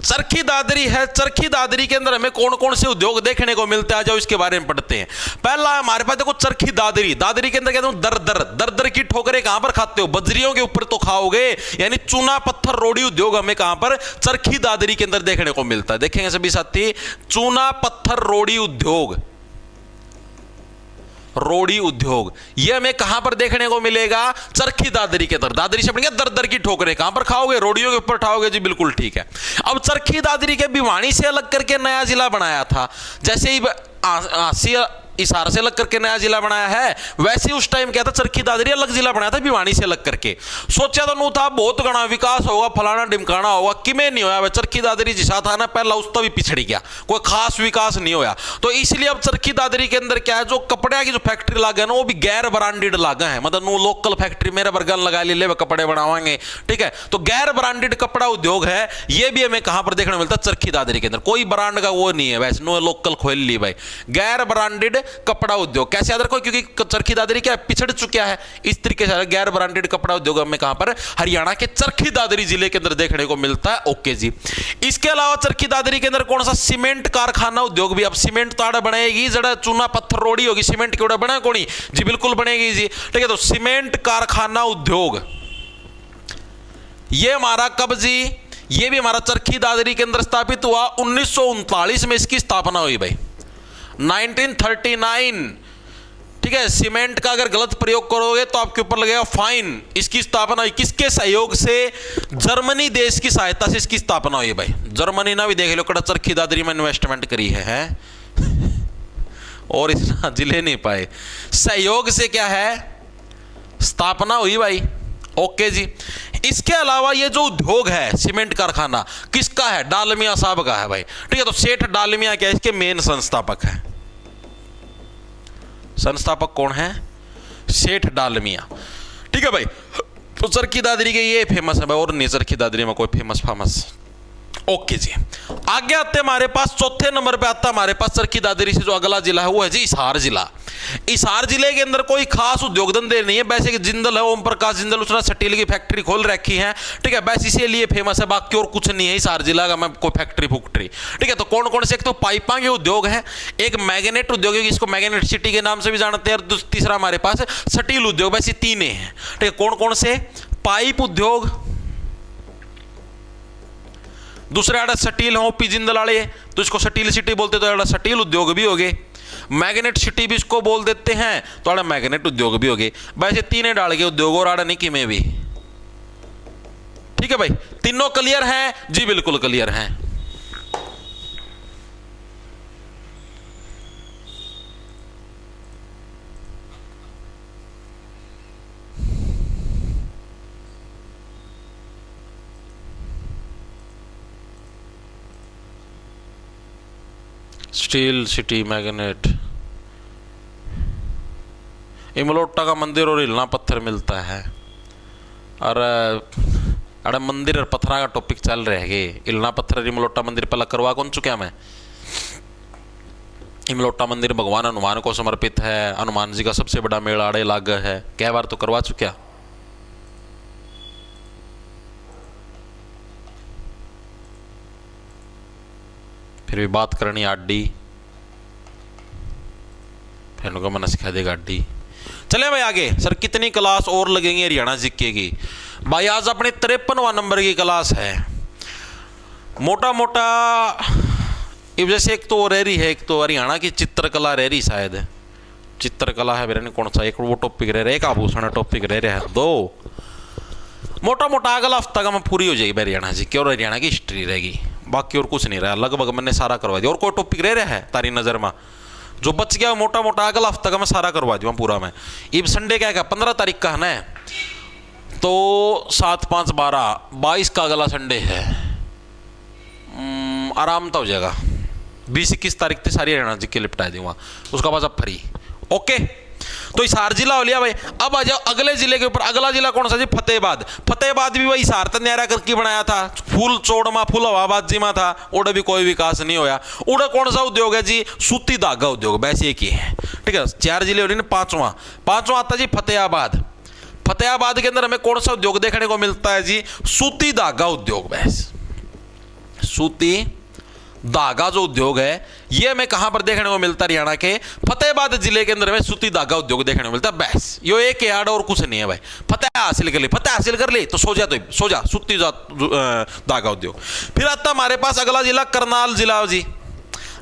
चरखी दादरी है। चरखी दादरी के अंदर हमें कौन कौन से उद्योग देखने को मिलते हैं, आ जाओ इसके बारे में पढ़ते हैं। पहला हमारे पास देखो चरखी दादरी। दादरी के अंदर कहते हैं दर दर की ठोकरें कहां पर खाते हो? बजरियों के ऊपर तो खाओगे, यानी चूना पत्थर रोड़ी उद्योग हमें कहां पर? चरखी दादरी के अंदर देखने को मिलता है। देखेंगे सभी साथी, चूना पत्थर रोड़ी उद्योग, रोड़ी उद्योग ये हमें कहां पर देखने को मिलेगा? चरखी दादरी के अंदर। दादरी से दर दर की ठोकरें कहां पर खाओगे? रोड़ियों के ऊपर खाओगे जी, बिल्कुल ठीक है। अब चरखी दादरी के भिवानी से अलग करके नया जिला बनाया था। जैसे ही हिसार से अलग करके नया जिला बनाया है, वैसे ही उस टाइम क्या था, चरखी दादरी अलग जिला बनाया था भिवानी से अलग करके। सोचा तो नू था बहुत घना विकास होगा, फलाना ढिमकाना होगा, किमें नहीं होया। चरखी दादरी जिसा था ना पहला, उस तो भी पिछड़ी गया, कोई खास विकास नहीं होया। तो इसलिए अब चरखी दादरी के अंदर क्या है, जो कपड़े की जो फैक्ट्री लागे ना वो भी गैर ब्रांडेड लागे है। मतलब नू लोकल फैक्ट्री मेरे बर्गन लगा ले कपड़े बनावाएंगे, ठीक है। तो गैर ब्रांडेड कपड़ा उद्योग है, ये भी हमें कहां पर देखने को मिलता है? चरखी दादरी के अंदर। कोई ब्रांड का वो नहीं है, वैसे नो लोकल खोल ली भाई, गैर ब्रांडेड कपड़ा उद्योग। कैसे याद रखो, क्योंकि चरखी दादरी क्या पिछड़ चुका है, इस तरीके से गैर ब्रांडेड कपड़ा उद्योग हमें कहां पर? हरियाणा के चरखी दादरी जिले के अंदर देखने को मिलता है। ओके जी। इसके अलावा चरखी दादरी के अंदर कौन सा? सीमेंट कारखाना उद्योग भी। अब सीमेंट ताड़ बनेगी, जड़ा चूना पत्थर रोड़ी होगी, सीमेंट की बना कोनी जी, बिल्कुल बनेगी जी, ठीक है। तो सीमेंट कारखाना उद्योग ये हमारा कब जी? ये भी हमारा चरखी दादरी के अंदर स्थापित हुआ। 1939 में इसकी स्थापना हुई भाई, 1939, ठीक है। सीमेंट का अगर गलत प्रयोग करोगे तो आपके ऊपर लगेगा फाइन। इसकी स्थापना किसके सहयोग से? जर्मनी देश की सहायता से इसकी स्थापना हुई भाई। जर्मनी ना भी देख लो, कड़ा चरखी दादरी में इन्वेस्टमेंट करी है? और इतना जिले नहीं पाए, सहयोग से क्या है? स्थापना हुई भाई। ओके जी। इसके अलावा ये जो उद्योग है सीमेंट कारखाना किसका है? डालमिया साहब का है भाई, ठीक है। तो सेठ डालमिया क्या है? इसके मेन संस्थापक है। संस्थापक कौन है? सेठ डालमिया, ठीक है भाई। तो चरखी दादरी के ये फेमस है भाई, और नहीं चरखी दादरी में कोई फेमस। ओके जी। आगे आते हमारे पास चौथे नंबर पे आता हमारे पास चरखी दादरी से जो अगला जिला है वो है जी हिसार जिला। हिसार जिले के अंदर कोई खास उद्योग धंधे नहीं है, वैसे कि जिंदल है, ओम प्रकाश जिंदल, उसने स्टील की फैक्ट्री खोल रखी है, ठीक है। बस इसीलिए फेमस है, बाकी और कुछ नहीं है हिसार जिला का, मैं कोई फैक्ट्री, ठीक है। तो कौन कौन से? एक तो पाइपा के उद्योग है, एक मैग्नेट उद्योग है, इसको मैग्नेट सिटी के नाम से भी जानते हैं, और तीसरा हमारे पास स्टील उद्योग। वैसे तीन है, ठीक है। कौन कौन से? पाइप उद्योग, दूसरे आड़ा स्टील हो पी जिंदल वाले, तो इसको स्टील सिटी बोलते, तो आड़ा स्टील उद्योग भी हो गए। मैग्नेट सिटी भी इसको बोल देते हैं, तो आड़ा मैग्नेट उद्योग भी हो गए। वैसे तीन डाल के उद्योग और आड़ा निकी में भी, ठीक है भाई। तीनों क्लियर हैं जी? बिल्कुल क्लियर हैं। स्टील सिटी, मैग्नेट, इमलोटा का मंदिर और हिलना पत्थर मिलता है। अरे मंदिर और पत्थर का टॉपिक चल रहे है। हिलना पत्थर इमलोटा मंदिर पहला करवा कौन चुका मैं? इमलोटा मंदिर भगवान हनुमान को समर्पित है। हनुमान जी का सबसे बड़ा मेला आड़े लाग है, कई बार तो करवा चुका। फिर भी बात करनी आडी, फिर उनको मैंने सिखा देगा आडी। चले भाई आगे। सर कितनी क्लास और लगेंगी हरियाणा जीके की? भाई आज अपने 53वां नंबर की क्लास है। मोटा मोटा जैसे एक तो रह रही है, एक तो हरियाणा की चित्रकला रह रही, शायद चित्रकला है मेरे कौन सा, एक वो टॉपिक रह रहा है, एक आभूषण टॉपिक रह रहा है, दो। मोटा मोटा अगला हफ्ता का मैं पूरी हो जाएगी हरियाणा जी की, और हरियाणा की हिस्ट्री रहेगी, बाकी और कुछ नहीं रहा। लगभग मैंने सारा करवा दिया। और कोई टॉपिक रह रहा है तारी नज़र में जो बच गया? मोटा मोटा अगला हफ्ता का मैं सारा करवा दूँ पूरा। मैं अब संडे क्या है, 15 तारीख का है ना, तो 7, 5, 12, 22 का अगला संडे है, आराम तो हो जाएगा। 20-21 तारीख से सारी हरियाणा जी के लिपटा दी वहाँ, उसका बाद अब फ्री। ओके, तो हिसार जिला हो लिया भाई। अब आ जाओ अगले जिले के ऊपर। अगला जिला कौन सा जी? फतेहबाद। फतेहबाद भी भाई हिसार तक न्यारा करके बनाया था, फुल चौड़मा फुल हवाबाद जी में था, उड़े भी कोई विकास नहीं होया। उड़े कौन सा उद्योग है जी? सूती धागा उद्योग, बस एक ही है। ठीक है, 4 जिले हो रहे हैं। पांचवा आता जी फतेहाबाद। फतेहाबाद के अंदर हमें कौन सा उद्योग देखने को मिलता है जी? सूती धागा उद्योग। बस सूती धागा जो उद्योग है ये हमें कहां पर देखने को मिलता है? हरियाणा के फतेहाबाद जिले के अंदर हमें सूती धागा उद्योग देखने को मिलता है। बस यो एक यार्ड और कुछ नहीं है भाई। फतेह हासिल कर ली तो सो जा सूती धागा उद्योग। फिर आता हमारे पास अगला जिला करनाल जिला जी।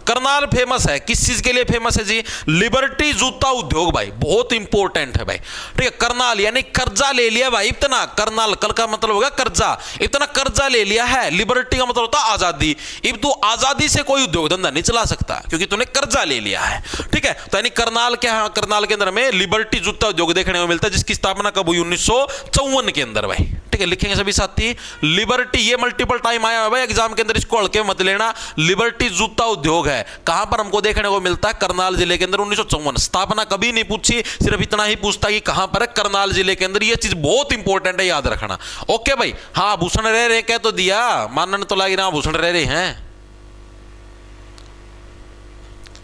करनाल फेमस है, किस चीज के लिए फेमस है जी? लिबर्टी जूता उद्योग भाई, बहुत इंपॉर्टेंट है भाई। ठीक है, करनाल यानी कर्जा ले लिया भाई इतना। करनाल कल का मतलब होगा कर्जा, इतना कर्जा ले लिया है। लिबर्टी का मतलब होता है आजादी। अब तू आजादी से कोई उद्योग धंधा नहीं चला सकता क्योंकि तूने कर्जा ले लिया है। ठीक है, तो यानी करनाल क्या है? करनाल के अंदर में लिबर्टी जूता उद्योग देखने को मिलता है, जिसकी स्थापना कब हुई? 1954 के अंदर भाई। ठीक है, लिखेंगे सभी साथी लिबर्टी। ये मल्टीपल टाइम आया है भाई एग्जाम के अंदर, इसको हल्के मत लेना। लिबर्टी जूता उद्योग है, कहां पर हमको देखने को मिलता है? करनाल जिले के अंदर। 1954 स्थापना कभी नहीं पूछी, सिर्फ इतना ही पूछता कि कहां पर है? करनाल जिले के अंदर। ये चीज बहुत इंपॉर्टेंट है, याद रखना। ओके भाई। हाँ, आभूषण रह रहे कह तो दिया, मानने तो लगी ना आभूषण रह रहे हैं।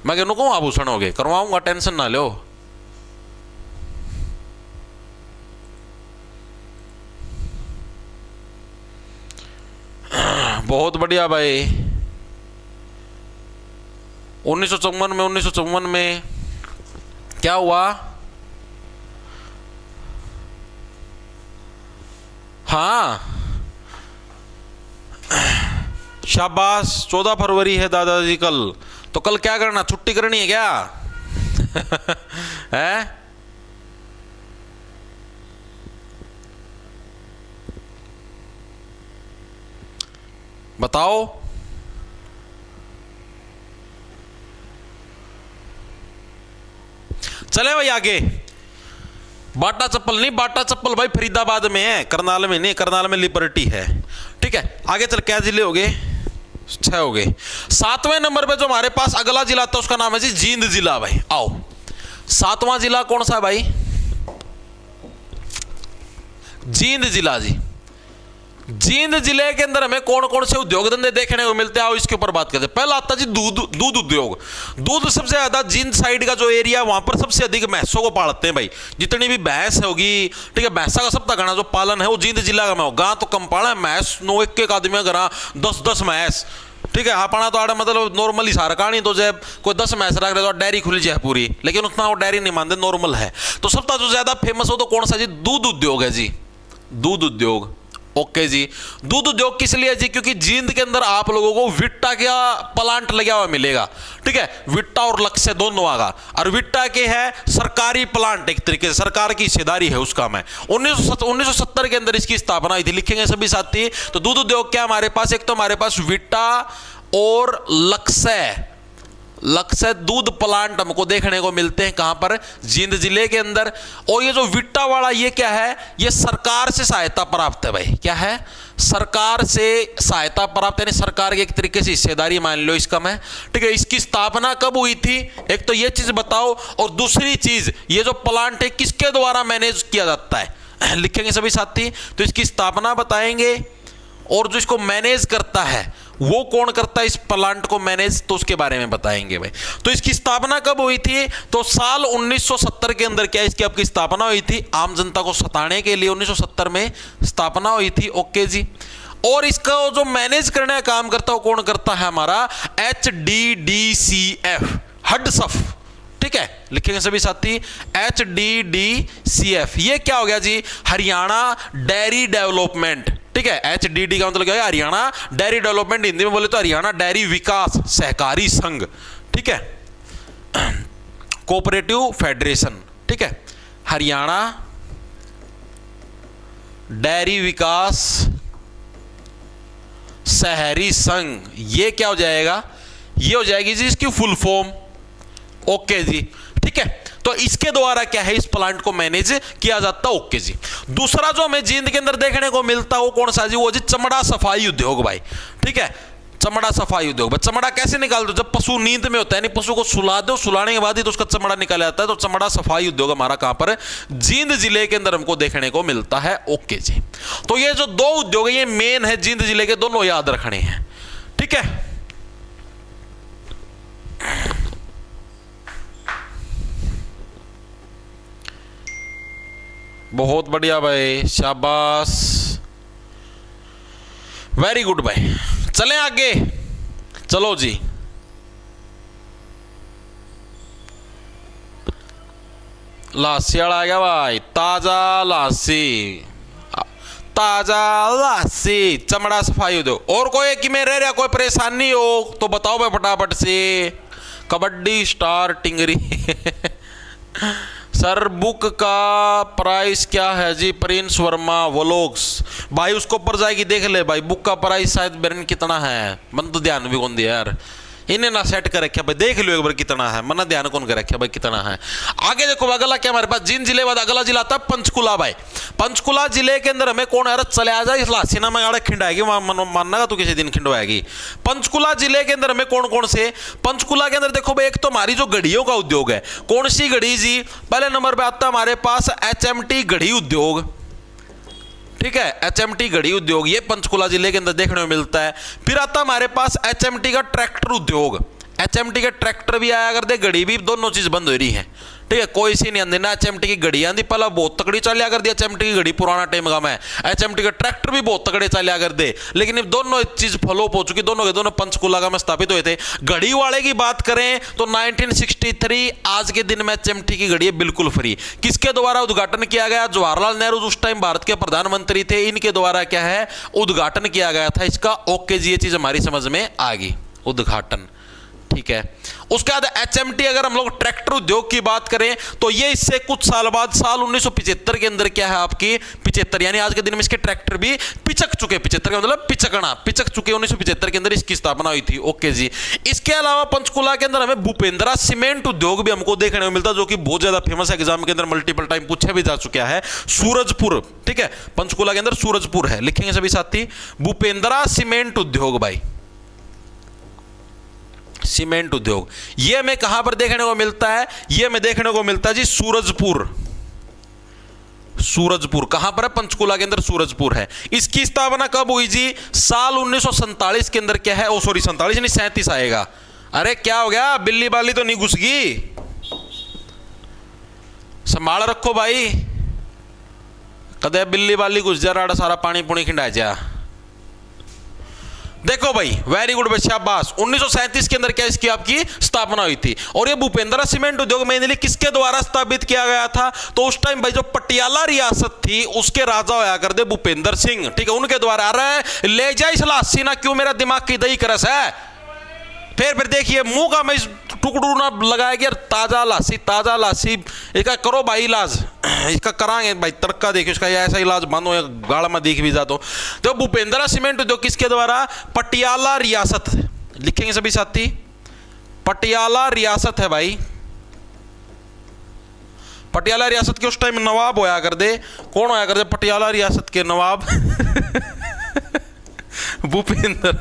मैं कहूँ कहूँ आभूषण हो गए, करवाऊंगा, टेंशन ना लो। बहुत बढ़िया भाई। 1954 में क्या हुआ? हाँ, शाबाश। 14 फरवरी है दादाजी कल, तो कल क्या करना? छुट्टी करनी है क्या? है? बताओ। चले भाई आगे। बाटा चप्पल नहीं, बाटा चप्पल भाई फरीदाबाद में है, करनाल में नहीं। करनाल में लिबर्टी है। ठीक है, आगे चल क्या जिले हो गए? 6 हो गए। 7वें नंबर पे जो हमारे पास अगला जिला था उसका नाम है जी जींद जिला भाई। आओ, 7वां जिला कौन सा है भाई? जींद जिला जी। जींद जिले के अंदर हमें कौन कौन से उद्योग धंधे देखने को मिलते हैं? आओ इसके ऊपर बात करते हैं। पहला आता जी दूध उद्योग। दूध सबसे ज्यादा जींद साइड का जो एरिया वहां पर सबसे अधिक भैंसों को पालते हैं भाई। जितनी भी भैंस होगी, ठीक है, भैंसा का सब तक जो पालन है वो जींद जिला में होगा। तो कम पाला है भैंस, 9 एक आदमी घर 10-10 भैंस। ठीक है, अपना तो आड़ा मतलब नॉर्मली सारा कहानी तो जब कोई 10 भैंस रख रहे तो डेयरी खुल जाए पूरी, लेकिन उतना वो डेयरी नहीं मानते, नॉर्मल है। तो सबका जो ज्यादा फेमस हो तो कौन सा जी? दूध उद्योग है जी, दूध उद्योग। ओके जी, दूध उद्योग किस लिए जी? क्योंकि जींद के अंदर आप लोगों को विट्टा का प्लांट लगा हुआ मिलेगा। ठीक है, विट्टा और लक्ष्य दोनों आगा। और विट्टा के है सरकारी प्लांट, एक तरीके से सरकार की हिस्सेदारी है उसका। मैं 1970 के अंदर इसकी स्थापना हुई थी। लिखेंगे सभी साथी। तो दूध उद्योग क्या हमारे पास? एक तो हमारे पास विट्टा और लक्ष्य दूध प्लांट हमको देखने को मिलते हैं। कहां पर? जींद जिले के अंदर। और ये जो विट्टा वाला ये क्या है? ये सरकार से सहायता प्राप्त है भाई। क्या है? सरकार से सहायता प्राप्त, यानी सरकार की एक तरीके से हिस्सेदारी मान लो इसका मैं। ठीक है, इसकी स्थापना कब हुई थी? एक तो ये चीज बताओ, और दूसरी चीज ये जो प्लांट है किसके द्वारा मैनेज किया जाता है? लिखेंगे सभी साथी। तो इसकी स्थापना बताएंगे, और जो इसको मैनेज करता है वो कौन करता है इस प्लांट को मैनेज, तो उसके बारे में बताएंगे भाई। तो इसकी स्थापना कब हुई थी? तो साल 1970 के अंदर क्या इसकी आपकी स्थापना हुई थी? आम जनता को सताने के लिए 1970 में स्थापना हुई थी। ओके जी। और इसका जो मैनेज करने का काम करता है वो कौन करता है? हमारा HDDCF, हडसफ। ठीक है, लिखेंगे सभी साथी HDDCF। ये क्या हो गया जी? Haryana dairy development. ठीक है, HDD का मतलब क्या है? हरियाणा डेयरी डेवलपमेंट, हिंदी में बोले तो हरियाणा डेयरी विकास सहकारी संघ। ठीक है, कोऑपरेटिव फेडरेशन। ठीक है, हरियाणा डेयरी विकास सहकारी संघ। ये क्या हो जाएगा? ये हो जाएगी जी इसकी फुल फॉर्म। ओके जी, ठीक है। तो इसके द्वारा क्या है? इस प्लांट को मैनेज किया जाता है। ओके जी। दूसरा जो हमें जींद के अंदर देखने को मिलता है वो कौन सा जी? वो जी चमड़ा सफाई उद्योग भाई। ठीक है, चमड़ा सफाई उद्योग। भाई चमड़ा कैसे निकाल दो? जब पशु नींद में होता है, नहीं पशु को सुला दो, सुलाने के बाद ही तो उसका चमड़ा निकाला जाता है। तो चमड़ा सफाई उद्योग हमारा कहां पर है? जींद जिले के अंदर हमको देखने को मिलता है। ओके जी, तो ये जो दो उद्योग है ये मेन है जींद जिले के, दोनों याद रखने हैं, ठीक है। बहुत बढ़िया भाई, शाबाश, वेरी गुड भाई। चलें आगे, चलो जी। लासी वाला आ गया भाई, ताजा लासी, ताजा लासी, चमड़ा सफाई दो। और कोई कि में रह रहा कोई परेशानी हो तो बताओ भाई फटाफट से। Kabaddi star Tingri sir book का प्राइस क्या है जी? प्रिंस वर्मा व्लॉग्स भाई, उसको ऊपर जाएगी देख ले भाई। बुक का प्राइस शायद बेरन कितना है, मन तो ध्यान भी कौन दिया यार, इन्हें ना सेट कर रखा भाई, देख लो एक बार कितना है, मन ध्यान कौन कर रखा भाई कितना है। आगे देखो अगला क्या हमारे पास, जींद जिले बाद अगला जिला था पंचकुला भाई। पंचकुला जिले के अंदर हमें कौन है? चले आ जाए, इस लासीना में गाड़ा खिंडाएगी, मानना का तू किसी दिन खिंडवाएगी। पंचकुला जिले के अंदर हमें कौन कौन से? पंचकुला के अंदर देखो भाई, एक तो हमारी जो घड़ियों का उद्योग है, कौन सी घड़ी जी? पहले नंबर पे आता हमारे पास HMT घड़ी उद्योग, ठीक है, HMT घड़ी उद्योग, ये पंचकुला जिले के अंदर देखने को मिलता है। फिर आता हमारे पास HMT का ट्रैक्टर उद्योग, HMT के ट्रैक्टर भी आया करते, घड़ी भी, दोनों चीज बंद हो रही है, ठीक है। कोई सी नहीं आंदी ना HMT की घड़ी आंदी, पहला बहुत तकड़ी चलिया कर दी HMT की घड़ी, पुराना टाइम का मैं HMT के ट्रैक्टर भी बहुत तकड़े चलिया कर दे, लेकिन अब दोनों चीज फ्लॉप हो चुकी, दोनों के दोनों पंचकुला का में स्थापित हुए थे। घड़ी वाले की बात करें तो 1963 आज के दिन में HMT की घड़ी है बिल्कुल फ्री। किसके द्वारा उद्घाटन किया गया? जवाहरलाल नेहरू उस टाइम भारत के प्रधानमंत्री थे, इनके द्वारा क्या है? उद्घाटन किया गया था इसका। ओके जी, ये चीज हमारी समझ में आ गई, उद्घाटन, ठीक है। उसके बाद HMT, अगर हम लोग ट्रैक्टर उद्योग की बात करें तो ये इससे कुछ साल बाद, साल 1975 के अंदर क्या है आपकी 75, यानी आज के दिन में इसके ट्रैक्टर भी पिचक चुके, 75 का मतलब पिचकना, पिचक चुके, 1975 के अंदर इसकी स्थापना हुई थी। ओके जी। इसके अलावा पंचकुला के अंदर हमें भूपेंद्रा सीमेंट उद्योग भी हमको देखने को मिलता है, जो कि बहुत ज्यादा फेमस है, एग्जाम के अंदर मल्टीपल टाइम पूछा भी जा चुका है। सूरजपुर, ठीक है, पंचकुला के अंदर सूरजपुर है, लिखेंगे सभी साथी, भूपेंद्रा सीमेंट उद्योग भाई, सीमेंट उद्योग। ये हमें कहां पर देखने को मिलता है? ये हमें देखने को मिलता है जी सूरजपुर। सूरजपुर कहां पर है? पंचकुला के अंदर सूरजपुर है। इसकी स्थापना कब हुई जी? साल 1947 के अंदर क्या है? ओ सॉरी 47 नहीं 37 आएगा। अरे क्या हो गया, बिल्ली बाली तो नहीं घुस गई? संभाल रखो भाई, कदे बिल्ली बाली घुस जा रहा, सारा पानी पुणी खिंडा जा। देखो भाई, वेरी गुड भाई, शाबाश। 1937 के अंदर क्या इसकी आपकी स्थापना हुई थी। और ये भूपेंद्रा सीमेंट उद्योग मेनली किसके द्वारा स्थापित किया गया था? तो उस टाइम भाई जो पटियाला रियासत थी उसके राजा होया करते भूपेंद्र सिंह, ठीक है, उनके द्वारा। अरे ले जाए इस लासी ना, क्यों मेरा दिमाग की दही करस है। फिर देखिए मुंह का मैं टुकड़ू ना लगाया गया, ताजा लासी, ताजा लासी, इसका करो भाई इलाज, इसका कराएंगे भाई, तड़का देखिए इसका, ऐसा इलाज बंद हो या गाड़ा में दिख भी जा। तो भूपेंद्रा सीमेंट उद्योग किसके द्वारा? पटियाला रियासत, लिखेंगे सभी साथी, पटियाला रियासत है भाई। पटियाला रियासत के उस टाइम नवाब होया कर दे, कौन होया कर दे पटियाला रियासत के नवाब? भूपेंद्र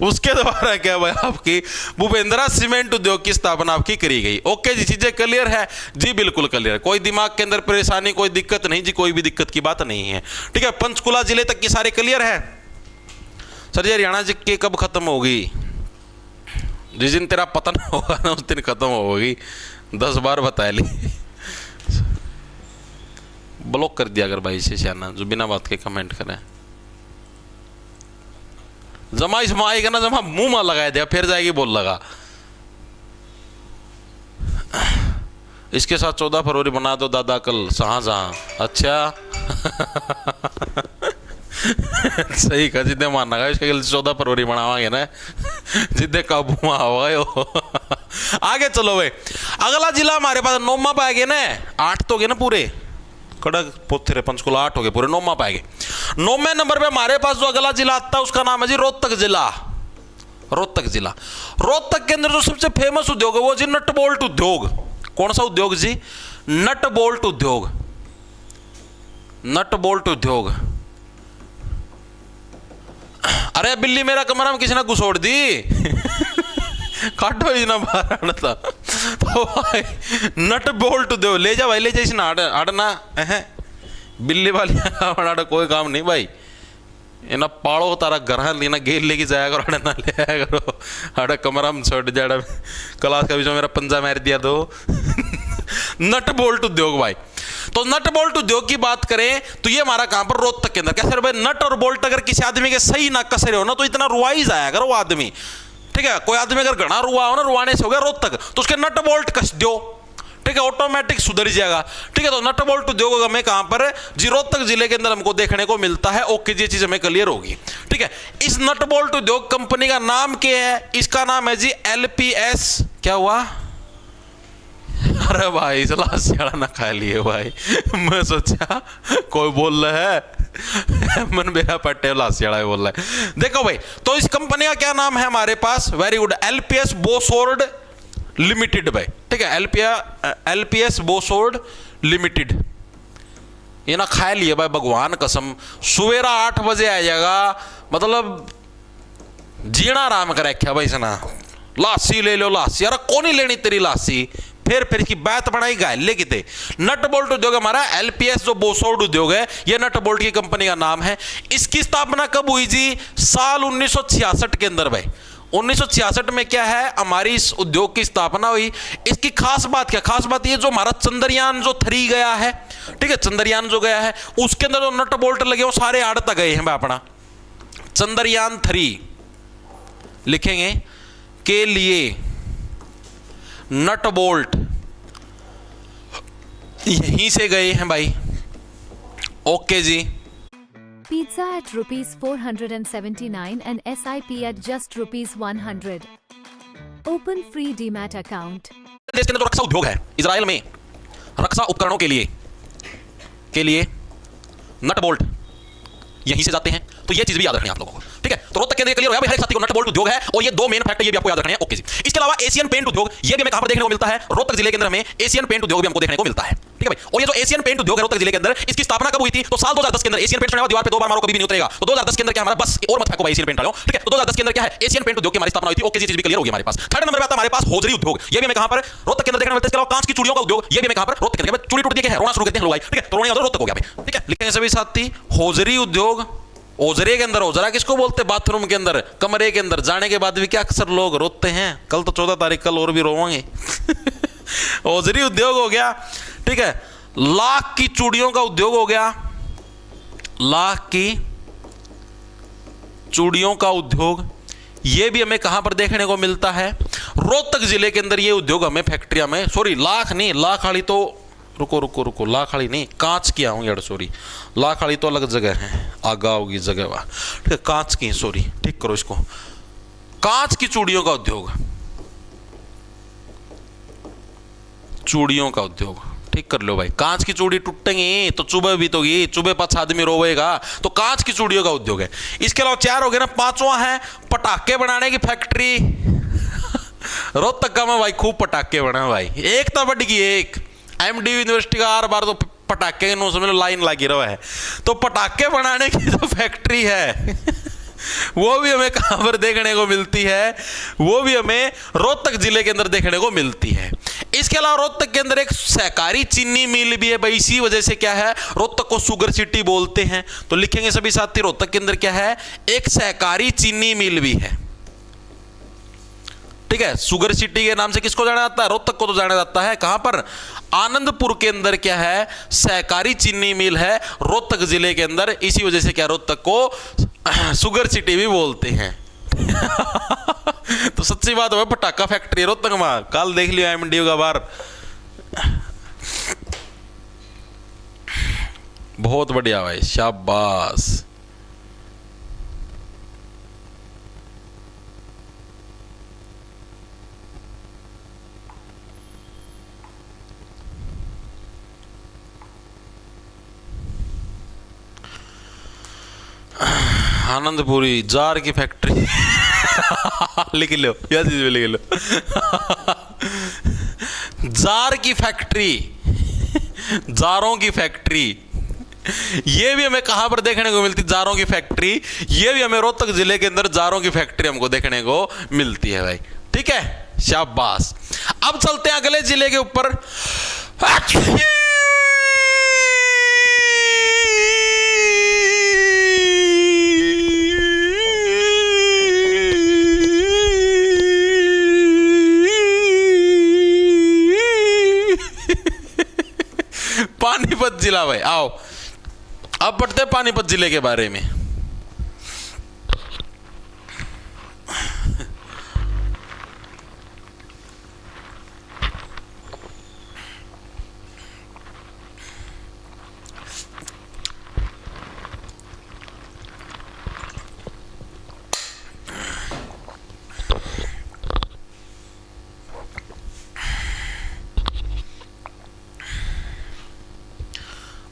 उसके द्वारा क्या भाई आपकी भूपेंद्रा सीमेंट उद्योग की स्थापना आपकी करी गई। ओके जी, चीजें क्लियर है जी? बिल्कुल क्लियर है, कोई दिमाग के अंदर परेशानी, कोई दिक्कत नहीं जी, कोई भी दिक्कत की बात नहीं है, ठीक है। पंचकुला जिले तक की सारे क्लियर है। सर जी हरियाणा जी के कब खत्म होगी? जिस दिन तेरा पतन होगा ना उस दिन खत्म होगी, 10 बार बता ली। ब्लॉक कर दिया अगर भाई से सियाना जो बिना बात के कमेंट करें। जमा इसमें आएगा ना, जमा मुंह में लगाया दिया, फिर जाएगी बोल लगा। इसके साथ 14 फरवरी बना दो दादा कल शाहजहां। अच्छा सही कहा, जिद्दे मानना का इसके 14 फरवरी बनावांगे ना, जिद्दे काबू होगा। आगे चलो भाई, अगला जिला हमारे पास नौमा पाएंगे ना, 8 तो गए ना पूरे, कड़क पोथरे पंचकुला 8 हो गए पूरे, नौमा पाएंगे। 9वें नंबर पे हमारे पास जो अगला जिला आता है उसका नाम है जी रोहतक जिला। रोहतक जिला, रोहतक के अंदर जो सबसे फेमस उद्योग है वो जी नट बोल्ट उद्योग। कौन सा उद्योग जी? नट बोल्ट उद्योग। नट बोल्ट उद्योग अरे बिल्ली मेरा कमरा में किसी ने घुसोड़ दी काटो ही ना बाहर आना था तो भाई नट बोल्ट दो ले जा भाई ले जा इसने आड़ना बिल्ली वाली आड़ा कोई काम नहीं भाई ये ना पाड़ो तारा घर लेना गेल लेके जाया करो अड़े ना ले आया करो अड़ा कमरा में छोड़ जाड़ा क्लास का बीच में मेरा पंजा मार दिया दो नट बोल्ट उद्योग भाई। तो नट बोल्ट उद्योग की बात करें तो ये हमारा कहां पर रोहतक के अंदर कैसे भाई नट और बोल्ट अगर किसी आदमी के सही ना कस रहे हो ना तो इतना रुआ ही जाया करो वो आदमी। ठीक है कोई आदमी अगर घना रुआ हो ना रुआने से हो गया रोहतक तो उसके नट बोल्ट कस दो ठीक है ऑटोमेटिक सुधर जाएगा। ठीक है तो नट बोल्ट उद्योग हमें कहां पर जी रोहतक जिले के अंदर हमको देखने को मिलता है। ओके जी चीज हमें क्लियर होगी। ठीक है इस नट बोल्ट उद्योग कंपनी का नाम क्या है? इसका नाम है जी LPS। क्या हुआ? अरे भाई लासियाड़ा ना खा लिए भाई मैं सोचा कोई बोल रहा है मन मेरा पट्टे लासियाड़ा बोल रहा है। देखो भाई तो इस कंपनी का क्या नाम है हमारे पास? वेरी गुड LPS बोसोर्ड लिमिटेड भाई। ठीक है LPS बोसोर्ड लिमिटेड। ये ना खा लिए भाई भगवान कसम सवेरा 8 बजे आ जाएगा मतलब जीना आराम कर रखा भाई सना लासी ले लो लासी अरे कौन ही लेनी तेरी लासी फिर की बात बनाई गायले किते। नट बोल्ट उद्योग हमारा LPS जो बोसोर्ड उद्योग है ये नट बोल्ट की कंपनी का नाम है। इसकी स्थापना कब हुई जी? साल 1966 के अंदर भाई। 1966 में क्या है हमारी इस उद्योग की स्थापना हुई। इसकी खास बात क्या? खास बात ये जो हमारा चंद्रयान जो 3 गया है ठीक है चंद्रयान जो गया है उसके अंदर जो नट बोल्ट लगे वो सारे आड़ता गए हैं भाई अपना। चंद्रयान 3 लिखेंगे के लिए नट बोल्ट यहीं से गए हैं भाई। ओके जी। Pizza at ₹479 and SIP at just ₹100. Open free DMAT account. देश के अंदर जो रक्षा उद्योग है इजराइल में रक्षा उपकरणों के लिए नट बोल्ट यहीं से जाते हैं तो ये चीज भी याद रखनी है आप लोगों को। ठीक है तो रोहतक के अंदर क्लियर हो गया भाई हर एक साथी को नट बोल्ट उद्योग है और ये 2 मेन फैक्टर ये भी आपको याद रखने हैं। ओके जी। इसके अलावा एशियन पेंट उद्योग ये भी हमें कहां पर देखने को मिलता है? रोहतक जिले के अंदर हमें एशियन पेंट उद्योग भी हमको देखने को मिलता है। ठीक है भाई और ये जो एशियन पेंट उद्योग है रोहतक जिले के अंदर इसकी स्थापना कब हुई थी? तो साल 2010 के अंदर। एशियन पेंट दीवार पे 2 बार मारो कभी भी नहीं उतरेगा। तो 2010 के अंदर क्या हमारा बस और मत फेंको भाई एशियन पेंट वालों। ठीक है तो 2010 के अंदर क्या है एशियन पेंट उद्योग की हमारी स्थापना हुई थी। ओके जी चीज भी क्लियर होगी हमारे पास। थर्ड नंबर पे आता है हमारे पास हौजरी उद्योग ये भी हमें कहां पर रोहतक के अंदर देखने को मिलता है। इसके अलावा कांच की चूड़ियों का उद्योग ये भी हमें कहां पर रोहतक के अंदर चूड़ी टूट गई है रोना शुरू करते हैं लोग भाई। ठीक है तो रोना रोहतक हो गया भाई। ठीक है लिखेंगे सभी साथी हौजरी उद्योग। ओजरे के अंदर ओजरा किसको बोलते हैं? बाथरूम के अंदर कमरे के अंदर जाने के बाद भी क्या अक्सर लोग रोते हैं। कल तो 14 तारीख कल और भी रोवांगे ओजरी उद्योग हो गया। ठीक है लाख की चूड़ियों का उद्योग हो गया। लाख की चूड़ियों का उद्योग ये भी हमें कहां पर देखने को मिलता है? रोहतक जिले के अंदर ये उद्योग हमें फैक्ट्रिया में सॉरी लाख नहीं लाख वाली तो रुको लाख वाली नहीं कांच की आऊंगी यार सॉरी लाख वाली तो अलग जगह है आगा होगी जगह वह। ठीक है कांच की सॉरी ठीक करो इसको। कांच की चूड़ियों का उद्योग चूड़ियों का उद्योग ठीक कर लो भाई। कांच की चूड़ी टूटेंगी तो चुबह भी तो चुबह 5 आदमी रोवेगा तो कांच की चूड़ियों का उद्योग है। इसके अलावा 4 हो गए ना। 5वां है पटाखे बनाने की फैक्ट्री रोहतक का में भाई खूब पटाखे बना भाई एक तो बड़ी की एक MD यूनिवर्सिटी का हर बार तो पटाखे नो समझ लो लाइन लगी रहा है। तो पटाखे बनाने की जो फैक्ट्री है वो भी हमें कहां पर देखने को मिलती है? वो भी हमें रोहतक जिले के अंदर देखने को मिलती है। इसके अलावा रोहतक के अंदर एक सहकारी चीनी मिल भी है भाई। इसी वजह से क्या है रोहतक को शुगर सिटी बोलते हैं। तो लिखेंगे सभी साथी रोहतक के अंदर क्या है? एक सहकारी चीनी मिल भी है। ठीक है शुगर सिटी के नाम से किसको जाना जाता है? रोहतक को तो जाना जाता है। कहां पर? आनंदपुर के अंदर क्या है सहकारी चीनी मिल है रोहतक जिले के अंदर। इसी वजह से क्या रोहतक को शुगर सिटी भी बोलते हैं तो सच्ची बात है पटाखा फैक्ट्री रोहतक में कल देख लियो MD का बार बहुत बढ़िया भाई शाबाश। आनंदपुरी जार की फैक्ट्री लिख लो या चीज में लिख लो जार की फैक्ट्री जारों की फैक्ट्री ये भी हमें कहां पर देखने को मिलती, जारों की फैक्ट्री। ये भी हमें रोहतक जिले के अंदर जारों की फैक्ट्री हमको देखने को मिलती है भाई। ठीक है, शाबाश। अब चलते हैं अगले जिले के ऊपर। पानीपत जिला भाई, आओ अब पढ़ते हैं पानीपत जिले के बारे में।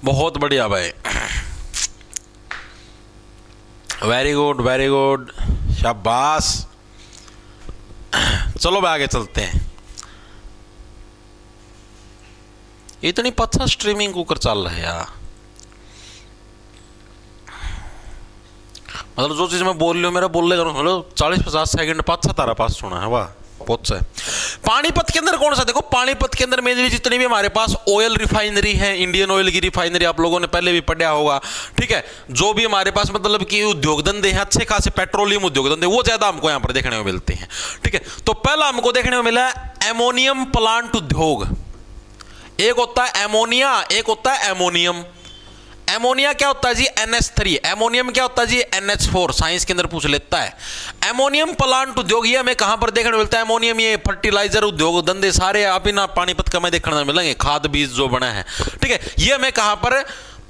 बहुत बढ़िया भाई, वेरी गुड वेरी गुड, शाबाश। चलो भाई आगे चलते हैं। इतनी पत्थर स्ट्रीमिंग कुकर चल रहा है यार, मतलब जो चीज मैं बोल रही हूँ मेरा बोलने का मतलब 40-50 सेकंड पाँच तारा पास सुना है, वाह बहुत सा है। पानीपत के अंदर कौन सा, देखो पानीपत के अंदर मेनली जितनी भी हमारे पास ऑयल रिफाइनरी है, इंडियन ऑयल की रिफाइनरी आप लोगों ने पहले भी पढ़ा होगा। ठीक है, जो भी हमारे पास मतलब कि उद्योग धंधे हैं, अच्छे खासे पेट्रोलियम उद्योग धंधे, वो ज्यादा हमको यहाँ पर देखने को मिलते हैं। ठीक है, तो पहला हमको देखने को मिला एमोनियम प्लांट उद्योग। एक होता है एमोनिया, एक होता है एमोनियम। एमोनिया क्या होता है जी, NH3। एमोनियम क्या होता है जी, NH4। साइंस के अंदर पूछ लेता है। एमोनियम प्लांट उद्योग ये हमें कहां पर देखने को मिलता है, एमोनियम ये फर्टिलाइजर उद्योग धंधे सारे आप ही ना पानीपत का में देखने को मिलेंगे, खाद बीज जो बना है। ठीक है, ये हमें कहां पर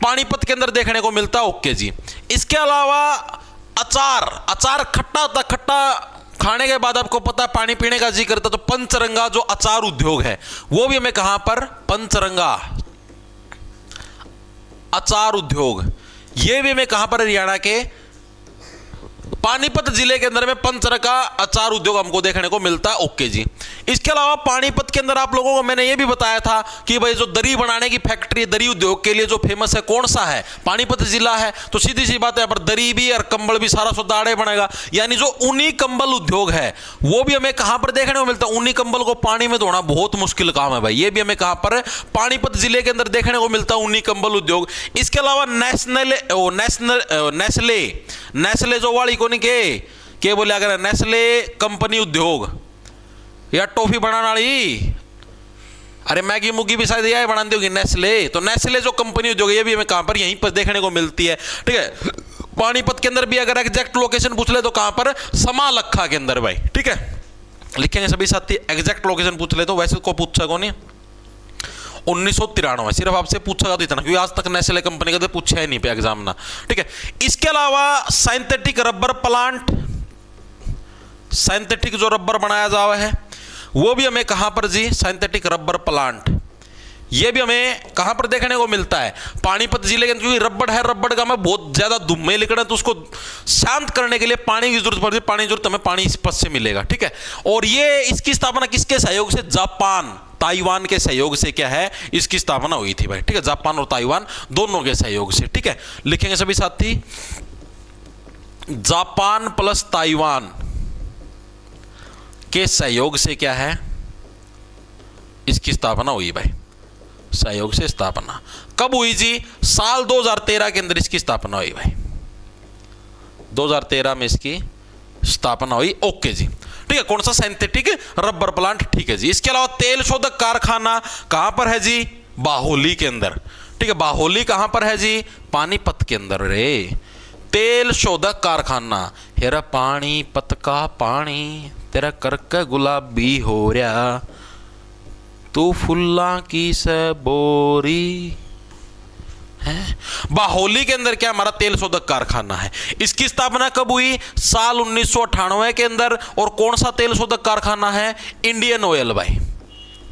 पानीपत के अंदर देखने को मिलता है। ओके जी। इसके अलावा अचार, अचार खट्टा होता है, खट्टा खाने के बाद आपको पता है पानी पीने का जी करता, तो पंचरंगा जो अचार उद्योग है वो भी हमें कहां पर, पंचरंगा अचार उद्योग, ये भी हमें कहां पर, हरियाणा के पानीपत जिले के अंदर में पंचरंगा अचार उद्योग हमको देखने को मिलता है। ओके जी। इसके अलावा पानीपत के अंदर आप लोगों को मैंने ये भी बताया था कि भाई जो दरी बनाने की फैक्ट्री, दरी उद्योग के लिए जो फेमस है कौन सा है, पानीपत जिला है। तो सीधी सी बात है, यहाँ पर दरी भी और कंबल भी सारा दाड़े बनेगा, यानी जो ऊनी कंबल उद्योग है वो भी हमें कहां पर देखने को मिलता है। ऊनी कंबल को पानी में धोना बहुत मुश्किल काम है भाई, ये भी हमें कहां पर, पानीपत जिले के अंदर देखने को मिलता है ऊनी कंबल उद्योग। इसके अलावा नेस्ले जो वाली को के बोले अगर नेस्ले कंपनी उद्योग या टॉफी बनाने वाली, अरे मैगी मुगी भी शायद यही बनाती होगी नेस्ले, तो नेस्ले जो कंपनी उद्योग ये भी हमें कहां पर, यहीं पर देखने को मिलती है। ठीक है, पानीपत के अंदर भी अगर एग्जैक्ट लोकेशन पूछ ले तो कहां पर, समालखा के अंदर भाई। ठीक है, लिखेंगे सभी साथी, एग्जैक्ट लोकेशन पूछ ले तो, वैसे को पूछा कौन है, 1993 सिर्फ आपसे पूछा तो इतना, क्योंकि आज तक नेस्ले कंपनी का तो पूछा ही नहीं पे एग्जाम ना। ठीक है, इसके अलावा सिंथेटिक रबर प्लांट, सिंथेटिक जो रबर बनाया जा रहा है वो भी हमें कहां पर जी, सिंथेटिक रबर प्लांट, ये भी हमें कहां पर देखने को मिलता है, पानीपत जिले के अंदर। क्योंकि रबड़ है, रबड़ का में बहुत ज्यादा धुम्मे निकले तो उसको शांत करने के लिए पानी की जरूरत पड़ती है, पानी की जरूरत हमें पानी इस पद से मिलेगा। ठीक है, और ये इसकी स्थापना किसके सहयोग से, जापान ताइवान के सहयोग से क्या है, इसकी स्थापना हुई थी भाई। ठीक है, जापान और ताइवान दोनों के सहयोग से। ठीक है, लिखेंगे सभी साथी, जापान प्लस ताइवान के सहयोग से क्या है, इसकी स्थापना हुई भाई, सहयोग से स्थापना। कब हुई जी, साल 2013 के अंदर इसकी स्थापना हुई भाई, 2013 में इसकी स्थापना हुई। ओके जी। ठीक है, कौन सा, सिंथेटिक रबर प्लांट। ठीक है जी। इसके अलावा तेल शोधक कारखाना कहां पर है जी, बाहोली के अंदर। ठीक है, बाहोली कहां पर है जी, पानीपत के अंदर रे। तेल शोधक कारखाना, हेरा पानीपत का पानी तेरा करके गुलाबी हो रहा, तू फुल्ला की सबोरी है। बाहोली के अंदर क्या हमारा तेल शोधक कारखाना है। इसकी स्थापना कब हुई, साल 1998 के अंदर। और कौन सा तेल शोधक कारखाना है, इंडियन ऑयल भाई,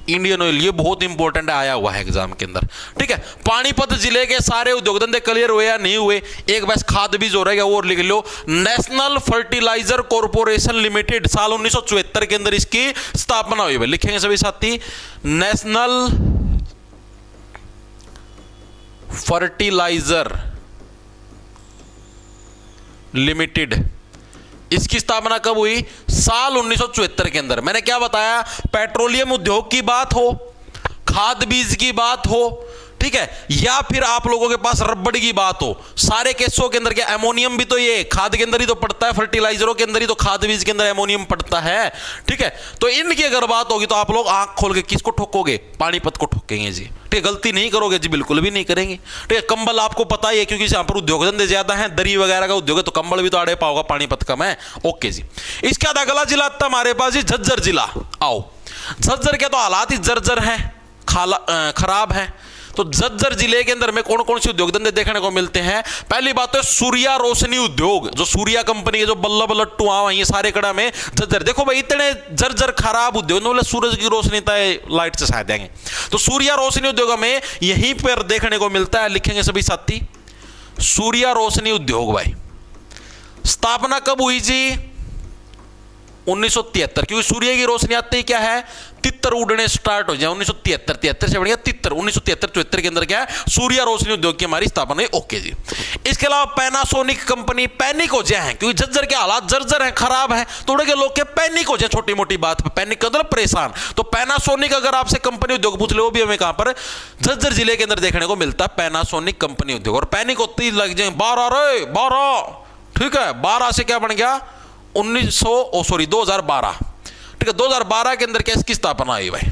इंडियन ऑयल। ये बहुत इंपॉर्टेंट आया हुआ है एग्जाम के अंदर। ठीक है, पानीपत जिले के सारे उद्योग धंधे क्लियर हुए या नहीं हुए, एक बस खाद बीज हो रहेगा वो लिख लो। नेशनल फर्टिलाइजर कॉर्पोरेशन लिमिटेड, साल 1974 के अंदर इसकी स्थापना हुई भाई। लिखेंगे सभी साथी, नेशनल फर्टिलाइजर लिमिटेड, इसकी स्थापना कब हुई? साल 1974 के अंदर। मैंने क्या बताया? पेट्रोलियम उद्योग की बात हो, खाद बीज की बात हो, ठीक है, या फिर आप लोगों के पास रबड़ की बात हो, सारे केसों के अंदर क्या एमोनियम भी तो ये खाद के अंदर ही तो पड़ता है, फर्टिलाइजरों के अंदर ही तो खाद बीज के अंदर एमोनियम पड़ता है, ठीक है। तो इनकी अगर बात होगी तो आप लोग आंख खोल के किसको ठोकोगे? पानीपत को ठोकेंगे जी, ठीक है। गलती नहीं करोगे जी, बिल्कुल भी नहीं करेंगे, ठीक है। कंबल आपको पता ही है क्योंकि यहाँ पर उद्योग धंधे ज्यादा हैं, दरी वगैरह का उद्योग है, तो कंबल भी तो आड़े पाओगा, पानीपत कम है। ओके जी। इसके बाद अगला जिला आता हमारे पास जी झज्जर जिला। आओ, झज्जर के तो हालात ही जर्जर हैं, खराब है। तो झज्जर जिले के अंदर में कौन कौन से उद्योग धंधे देखने को मिलते हैं? पहली बात है सूर्या रोशनी उद्योग, जो सूर्या कंपनी के जो बल्लभ लट्टू ये सारे कड़ा में झज्जर। देखो भाई इतने जर्जर खराब उद्योग, बोले सूरज की रोशनी लाइट से शायद देंगे, तो सूर्या रोशनी उद्योग में यहीं पर देखने को मिलता है। लिखेंगे सभी साथी, सूर्या रोशनी उद्योग भाई स्थापना कब हुई जी? 1973, क्योंकि सूर्य की रोशनी आते ही क्या है? तितर उड़ने स्टार्ट हो जाए। 1973 से बढ़िया तितर, 1973-74 के अंदर क्या है? सूर्य रोशनी उद्योग की हमारी स्थापना हुई। ओके जी। इसके अलावा पैनासोनिक कंपनी, पैनिक हो जाए हैं क्योंकि झज्जर के हालात जर्जर हैं, खराब है, थोड़े के लोग के पैनिक हो जाए छोटी मोटी बात पे, पैनिक का मतलब परेशान। तो पैनासोनिक अगर आपसे कंपनी उद्योग पूछ ले, वो भी हमें कहां पर? झज्जर जिले के अंदर देखने को मिलता है, पैनासोनिक कंपनी उद्योग। और पैनिक होती लग जाए 12, ठीक है, 12 से क्या बन गया? 2012, ठीक है। 2012 के अंदर क्या इसकी स्थापना हुई भाई?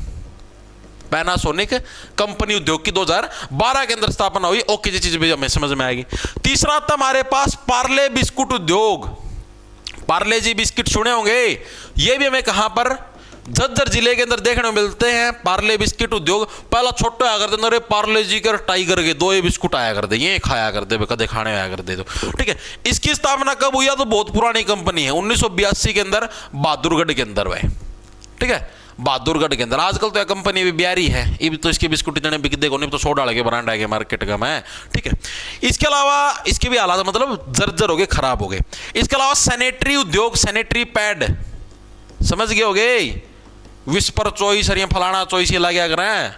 पैनासोनिक कंपनी उद्योग की 2012 के अंदर स्थापना हुई। ओके जी, चीज भी हमें समझ में आएगी। तीसरा आता हमारे पास पार्ले बिस्कुट उद्योग। पार्ले जी बिस्किट सुने होंगे, ये भी हमें कहां पर? झज्जर जिले के अंदर देखने को मिलते हैं पार्ले बिस्किट उद्योग। पहला छोटे आया करते अरे पार्ले जी के टाइगर के 2 बिस्कुट आया करते, ये खाया करते, कदे खाने आया करते, तो ठीक है। इसकी स्थापना कब हुई? तो बहुत पुरानी कंपनी है, 1982 के अंदर बहादुरगढ़ के अंदर भाई, ठीक है, बहादुरगढ़ के अंदर। आजकल तो यह कंपनी भी बिहारी है, ये भी तो इसके बिस्कुट इतने बिक देखो नहीं तो 100 डाल के ब्रांड आएगा मार्केट का में, ठीक है। इसके अलावा इसके भी हालात मतलब जर्जर हो गए, खराब हो गए। इसके अलावा सैनिटरी उद्योग, सैनिटरी पैड समझ गए हो गए, विस्पर चॉइस और ये फलाना चॉइस ये लगाया करें,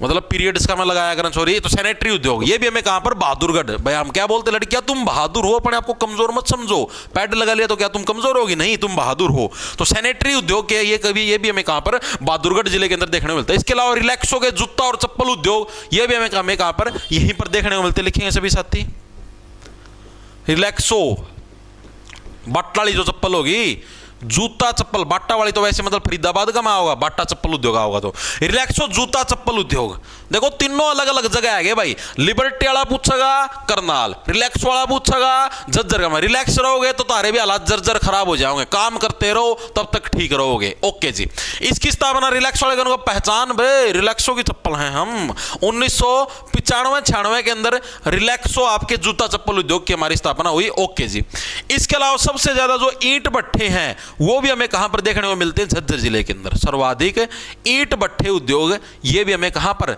मतलब पीरियड्स का मैं लगाया करें, सॉरी। तो सैनिटरी उद्योग ये भी हमें कहां पर? बहादुरगढ़। भाई हम क्या बोलते लड़कियां, तुम बहादुर हो, अपने आपको कमजोर मत समझो, पैड लगा लिया तो क्या तुम कमजोर होगी? नहीं, तुम बहादुर हो। तो सैनिटरी उद्योग के ये भी हमें कहां पर? बहादुरगढ़ जिले के अंदर देखने को मिलता है। इसके अलावा रिलैक्सो के जूता और चप्पल उद्योग, ये भी हमें कहां पर? यहीं पर देखने को मिलते। लिखेंगे सभी साथी, रिलैक्सो बाटा वाली जो चप्पल होगी, जूता चप्पल, बाटा वाली तो वैसे मतलब फरीदाबाद का में होगा, बाटा चप्पल उद्योग होगा। तो रिलैक्सो जूता चप्पल उद्योग, देखो तीनों अलग अलग जगह है भाई। लिबर्टी वाला पूछेगा करनाल, रिलैक्स वाला पूछेगा झज्जर का। रिलैक्स रहोगे तो तारे भी हालात जर्जर खराब हो जाओगे, काम करते रहो तब तक ठीक रहोगे। ओके जी। इसकी स्थापना रिलैक्स वाले को पहचान भाई, रिलैक्सो की चप्पल हैं हम। 1995-96 के अंदर रिलैक्सो आपके जूता चप्पल उद्योग की हमारी स्थापना हुई। ओके जी। इसके अलावा सबसे ज्यादा जो ईंट भट्ठे हैं वो भी हमें कहां पर देखने को मिलते हैं? झज्जर जिले के अंदर सर्वाधिक ईंट भट्ठे उद्योग, ये भी हमें कहां पर?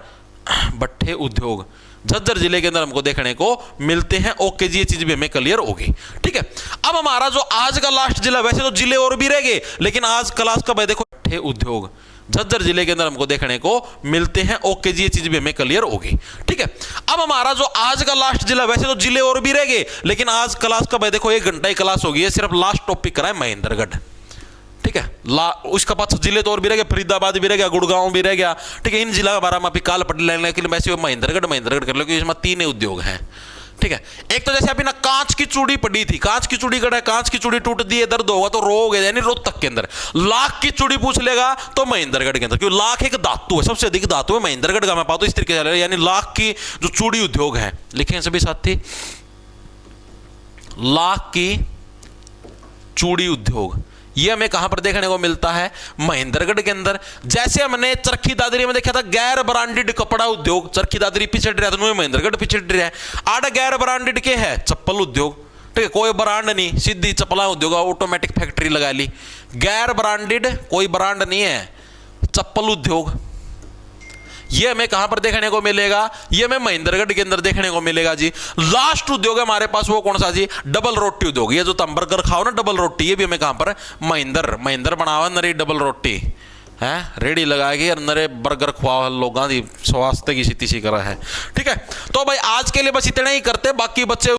भट्ठे उद्योग झज्जर जिले के अंदर हमको देखने को मिलते हैं। ओके जी, ये चीज भी हमें क्लियर होगी, ठीक है। अब हमारा जो आज का लास्ट जिला, वैसे तो जिले और भी रह गए लेकिन आज क्लास का भाई देखो भट्ठे उद्योग झज्जर जिले के अंदर हमको देखने को मिलते हैं। ओके जी, ये चीज भी हमें क्लियर होगी, ठीक है। अब हमारा जो आज का लास्ट जिला, वैसे तो जिले और भी रह गए लेकिन आज क्लास का भाई देखो 1 घंटा ही क्लास होगी, सिर्फ लास्ट टॉपिक करा है महेंद्रगढ़, ठीक है। उसका पास जिले तो और भी रह गया, फरीदाबाद भी रह गया, गुड़गांव भी रह गया, ठीक है। इन जिला के बारे में अभी काल पढ़ लेने के लिए वैसे महेंद्रगढ़ कर लो, इसमें 3 उद्योग हैं, ठीक है। एक तो जैसे अभी ना कांच की चूड़ी पड़ी थी, कांच की चूड़ी कड़ा, कांच की चूड़ी टूट दी है, दर्द होगा तो रोगे, यानी रोहतक के अंदर। लाख की चूड़ी पूछ लेगा तो महेंद्रगढ़ के अंदर, क्योंकि लाख एक धातु है, सबसे अधिक धातु है महेंद्रगढ़ का। मैं पाता हूं इस तरीके से, यानी लाख की जो चूड़ी उद्योग है, लिखें सभी साथी, लाख की चूड़ी उद्योग ये हमें कहां पर देखने को मिलता है? महेंद्रगढ़ के अंदर। जैसे हमने चरखी दादरी में देखा था गैर ब्रांडेड कपड़ा उद्योग, चरखी दादरी पिछड़ रहा था, महेंद्रगढ़ पिछड़ रहा है। आड़ गैर ब्रांडेड के है चप्पल उद्योग, ठीक है, कोई ब्रांड नहीं, सीधी चप्पला उद्योग, ऑटोमेटिक फैक्ट्री लगा ली। गैर ब्रांडेड कोई ब्रांड नहीं है, चप्पल उद्योग, ये हमें कहां पर देखने को मिलेगा? ये हमें महेंद्रगढ़ के अंदर देखने को मिलेगा जी। लास्ट उद्योग है हमारे पास वो कौन सा जी? डबल रोटी उद्योग। ये जो तुम बर्गर खाओ ना डबल रोटी, ये भी हमें कहां पर? महेंद्र बनावा नरी डबल रोटी, है रेडी लगा के नरे बर्गर खुआ लोगों की स्वास्थ्य की स्थिति सी करा है। ठीक है, तो भाई आज के लिए बस इतना ही करते, बाकी बच्चे